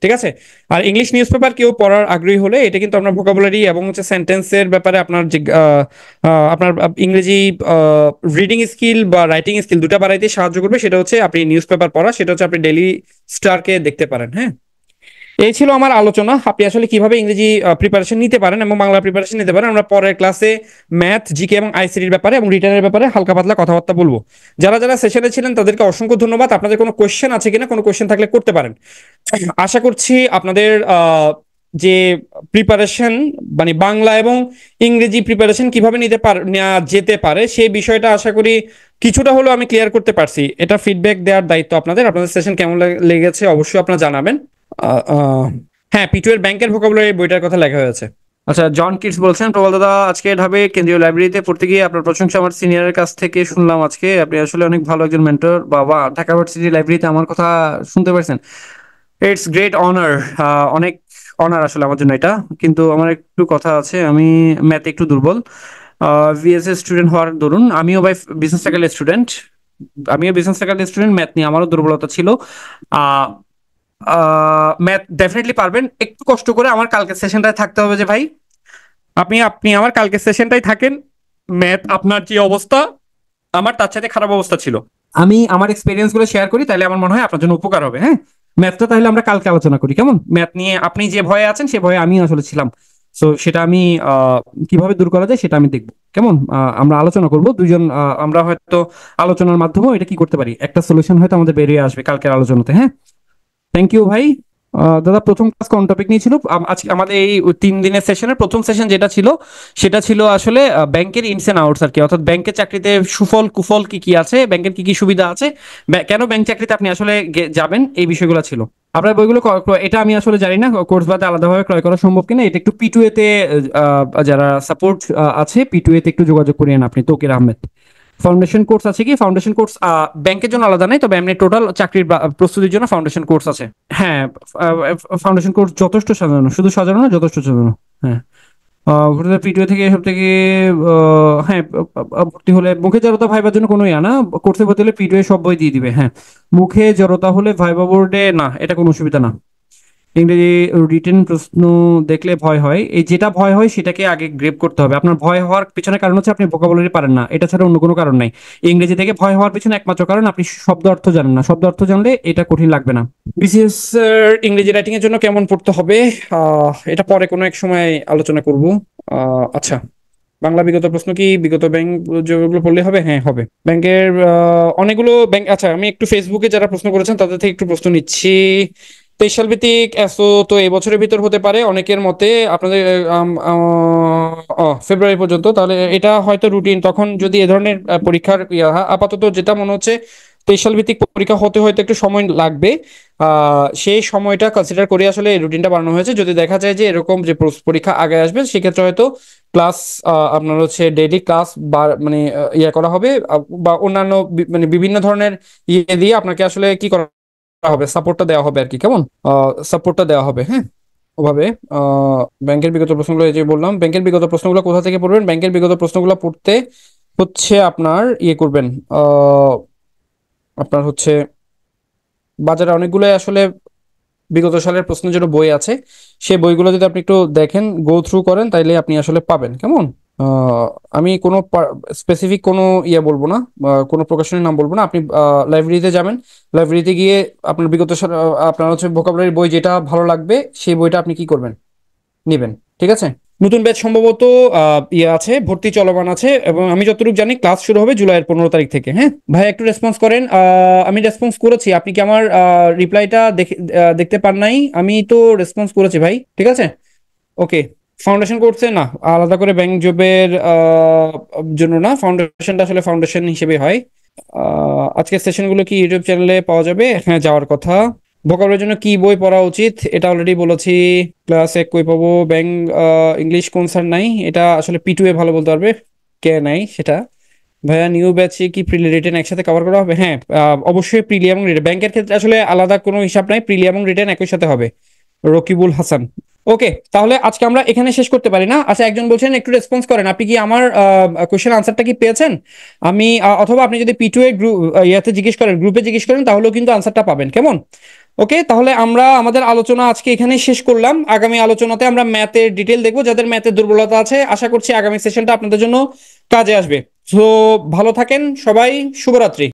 ঠিক আছে? আর ইংলিশ নিউজ পেপার কেউ পড়ার আগ্রহী হলে এটা কিন্তু আপনার ভোকাবুলারি এবং হচ্ছে সেন্টেন্সের ব্যাপারে আপনার যে আপনার ইংরেজি রিডিং স্কিল বা রাইটিং স্কিল দুটা বাড়াইতে সাহায্য করবে। সেটা হচ্ছে আপনি নিউজ পেপার পড়া, সেটা হচ্ছে আপনি ডেইলি স্টারকে দেখতে পারেন। হ্যাঁ, এই ছিল আমার আলোচনা, আপনি আসলে কিভাবে ইংরেজি প্রিপারেশন নিতে পারেন এবং বাংলা প্রিপারেশন নিতে পারেন। আমরা পরের ক্লাসে ম্যাথ, জিকে এবং আইসিটির ব্যাপারে এবং রিটার্নের ব্যাপারে হালকা পাতলা কথাবার্তা বলবো। যারা যারা সেশনে ছিলেন তাদেরকে অসংখ্য ধন্যবাদ। আপনাদের কোনো কোয়েশ্চেন আছে কিনা, কোনো কোয়েশ্চেন থাকলে করতে পারেন। আশা করছি আপনাদের যে প্রিপারেশন মানে বাংলা এবং ইংরেজি প্রিপারেশন কিভাবে নেওয়া যেতে পারে সেই বিষয়টা আশা করি কিছুটা হলেও আমি ক্লিয়ার করতে পারছি। এটা ফিডব্যাক দেওয়ার দায়িত্ব আপনাদের। আপনাদের সেশন কেমন লেগেছে অবশ্যই আপনারা জানাবেন। হ্যাঁ, পিটুয়ের ব্যাংকের ভোকাবুলারি বইটার কথা লেখা হয়েছে। আচ্ছা, জন কিডস বলছেন, প্রবল দাদা আজকে ঢাবে কেন্দ্রীয় লাইব্রেরিতে পড়তে গিয়ে আপনার প্রশংসা আমার সিনিয়রের কাছ থেকে শুনলাম আজকে। আপনি আসলে অনেক ভালো একজন মেন্টর। বাবা, ঢাকা ইউনিভার্সিটি লাইব্রেরিতে আমার কথা শুনতে পারছেন, ইটস গ্রেট অনার। অনেক অনার আসলে আমার জন্য এটা। কিন্তু আমার একটু কথা আছে, আমি ম্যাথে একটু দুর্বল। ভিএসএস স্টুডেন্ট হওয়ার দরুন আমিও ভাই বিজনেস ফ্যাকাল্টি স্টুডেন্ট, আমিও বিজনেস ফ্যাকাল্টি স্টুডেন্ট। ম্যাথ নিয়ে আমারও দুর্বলতা ছিল। ম্যাথ ডেফিনেটলি পারবেন, একটু কষ্ট করে। আমার কালকের সেশনটায় থাকতে হবে যে ভাই, আপনি আপনি আমার কালকের সেশনটাই থাকেন। ম্যাথ আপনার যে অবস্থা আমার তার সাথে খারাপ অবস্থা ছিল, আমি আমার এক্সপিরিয়েন্স গুলো শেয়ার করি, তাহলে আমার মনে হয় আপনার জন্য উপকার হবে। হ্যাঁ, ম্যাথটা তাহলে আমরা কালকে আলোচনা করি, কেমন? ম্যাথ নিয়ে আপনি যে ভয়ে আছেন সে ভয়ে আমি আসলে ছিলাম। সো সেটা আমি কিভাবে দূর করা যায় সেটা আমি দেখবো, কেমন? আমরা আলোচনা করব দুইজন। আমরা হয়তো আলোচনার মাধ্যমে এটা কি করতে পারি, একটা সলিউশন হয়তো আমাদের বেরিয়ে আসবে কালকের আলোচনাতে। হ্যাঁ, থ্যাংক ইউ ভাই। দাদা, প্রথম ক্লাস কোন টপিক নিয়ে ছিল? আজকে আমাদের এই 3 দিনের সেশনের প্রথম সেশন যেটা ছিল সেটা ছিল আসলে ব্যাংকের ইনস এন্ড আউটস আর কি, অর্থাৎ ব্যাংকের চাকরিতে সুফল কুফল কি কি আছে, ব্যাংকের কি কি সুবিধা আছে, কেন ব্যাংক চাকরিতে আপনি আসলে যাবেন, এই বিষয়গুলো ছিল। আপনার বইগুলো এটা আমি আসলে জানি না কোর্স বাদে আলাদাভাবে ক্রয় করা সম্ভব কিনা। এটা একটু পিটুয়েতে যারা সাপোর্ট আছে পিটুয়েতে একটু যোগাযোগ করিয়েন আপনি, তকির আহমেদ। ফাউন্ডেশন কোর্স আছে কি? ফাউন্ডেশন কোর্স ব্যাংকের জন্য আলাদা নাই, তবে এমনি টোটাল চাকরির প্রস্তুতির জন্য ফাউন্ডেশন কোর্স আছে। হ্যাঁ, ফাউন্ডেশন কোর্স যথেষ্ট সাজানো, শুধু সাজানো না, যথেষ্ট সাজানো। হ্যাঁ, ভর্তি পিটুয়ে থেকে এসব থেকে হ্যাঁ, ভর্তি হলে মুখে জড়তা ভাইবার জন্য কোনো ইয়া না, কোর্সে ভর্তি হলে পিটুয়ে সব বই দিয়ে দিবে। হ্যাঁ, মুখে জড়তা হলে ভাইবা বোর্ডে না, এটা কোনো অসুবিধা না। ইংরেজি রিটেন প্রশ্ন দেখলে ভয় হয়, এই যেটা ভয় হয় সেটাকে আগে গ্রেপ করতে হবে। আপনার ভয় হওয়ার পিছনে কারণ হচ্ছে আপনি ভোকাবুলারি পারেন না, এটা ছাড়া অন্য কোনো কারণ নাই। ইংরেজি থেকে ভয় হওয়ার পিছনে একমাত্র কারণ আপনি শব্দ অর্থ জানেন না, শব্দ অর্থ জানলে এটা কঠিন লাগবে না। বিসিএস এর ইংরেজি রাইটিং এর জন্য কেমন পড়তে হবে, এটা পরে কোনো এক সময় আলোচনা করব। আচ্ছা, বাংলা বিগত প্রশ্ন কি বিগত ব্যাংক যেগুলো পড়লে হবে? হ্যাঁ, হবে। ব্যাংকের অনেকগুলো ব্যাংক, আচ্ছা আমি একটু ফেসবুকে যারা প্রশ্ন করেছেন তাদের থেকে একটু প্রশ্ন নিচ্ছি। 23 সাল ভিত্তিক এসও তো এই বছরের ভিতর হতে পারে অনেকের মতে, আপনাদের ফেব্রুয়ারি পর্যন্ত, তাহলে এটা হয়তো রুটিন। তখন যদি এ ধরনের পরীক্ষার আপাতত যেটা মনে হচ্ছে 23 সাল ভিত্তিক পরীক্ষা হতে হয়তো একটু সময় লাগবে। সেই সময়টা কনসিডার করে আসলে এই রুটিনটা বানানো হয়েছে। যদি দেখা যায় যে এরকম যে পরীক্ষা আগে আসবে সেক্ষেত্রে হয়তো ক্লাস, আপনার হচ্ছে ডেইলি ক্লাস বা মানে ইয়ে করা হবে, বা অন্যান্য মানে বিভিন্ন ধরনের ইয়ে দিয়ে আপনাকে আসলে কি করা হবে, সাপোর্টটা দেওয়া হবে আর কি, কেমন সাপোর্টটা দেওয়া হবে। হ্যাঁ, ওভাবে। ব্যাংকের বিগত প্রশ্নগুলো এই যে বললাম, ব্যাংকের বিগত প্রশ্নগুলো কোথা থেকে পড়বেন? ব্যাংকের বিগত প্রশ্নগুলো পড়তে হচ্ছে আপনার ইয়ে করবেন, আপনার হচ্ছে বাজারে অনেকগুলো আসলে বিগত সালের প্রশ্নের জন্য বই আছে। সেই বইগুলো যদি আপনি একটু দেখেন, গো থ্রু করেন, তাইলে আপনি আসলে পাবেন, কেমন। আহ, আমি কোনো স্পেসিফিক কোনো ইয়ে বলবো না, কোনো প্রকাশনের নাম বলবো না। আপনি লাইব্রেরিতে যাবেন, লাইব্রেরিতে গিয়ে আপনার বিগত আপনার হচ্ছে ভোকাবুলারি বই যেটা ভালো লাগবে সেই বইটা আপনি কি করবেন, নিবেন। ঠিক আছে। নতুন ব্যাচ সম্ভবত ইয়ে আছে, ভর্তি চলমান আছে, এবং আমি যতটুকু জানি ক্লাস শুরু হবে জুলাইয়ের 15 তারিখ থেকে। হ্যাঁ ভাই, একটু রেসপন্স করেন। আমি রেসপন্স করেছি, আপনি কি আমার রিপ্লাইটা দেখতে পান নাই? আমি তো রেসপন্স করেছি ভাই, ঠিক আছে। ওকে। ফাউন্ডেশন কোর্সে না, আলাদা করে ব্যাংক জবের জন্য না, ফাউন্ডেশনটা আসলে ফাউন্ডেশন হিসেবে হয়। আজকের সেশনগুলো কি ইউটিউব চ্যানেলে পাওয়া যাবে? হ্যাঁ, যাওয়ার কথা। ভোকাবুলারির জন্য কি বই পড়া উচিত, এটা অলরেডি বলেছি। ক্লাস 1 কই পাবো? ব্যাংক ইংলিশ কোন স্যার নাই? এটা আসলে P2 এ ভালো বলতে পারবে, কে নাই সেটা। ভাইয়া, নিউ ব্যাচে কি প্রিলি রিটেন একসাথে কভার করা হবে? হ্যাঁ, অবশ্যই প্রিলি এবং রিটেন। ব্যাংকের ক্ষেত্রে আসলে আলাদা কোনো হিসাব নাই, প্রিলি এবং রিটেন একই সাথে হবে। রকিবুল হাসান। ওকে, তাহলে আজকে আমরা এখানে শেষ করতে পারি না? আচ্ছা, একজন বলছেন একটু রেসপন্স করেন, আপনি কি আমার কোশ্চেন আনসারটা কি পেয়েছেন? আমি অথবা আপনি যদি P2 এ গ্রুপ ইয়াতে জিজ্ঞেস করেন, গ্রুপে জিজ্ঞেস করেন, তাহলেও কিন্তু আনসারটা পাবেন, কেমন। ওকে, তাহলে আমরা আমাদের আলোচনা আজকে এখানে শেষ করলাম। আগামী আলোচনাতে আমরা ম্যাথের ডিটেল দেখবো, যাদের ম্যাথের দুর্বলতা আছে আশা করছি আগামী সেশনটা আপনাদের জন্য কাজে আসবে। তো ভালো থাকেন সবাই, শুভরাত্রি।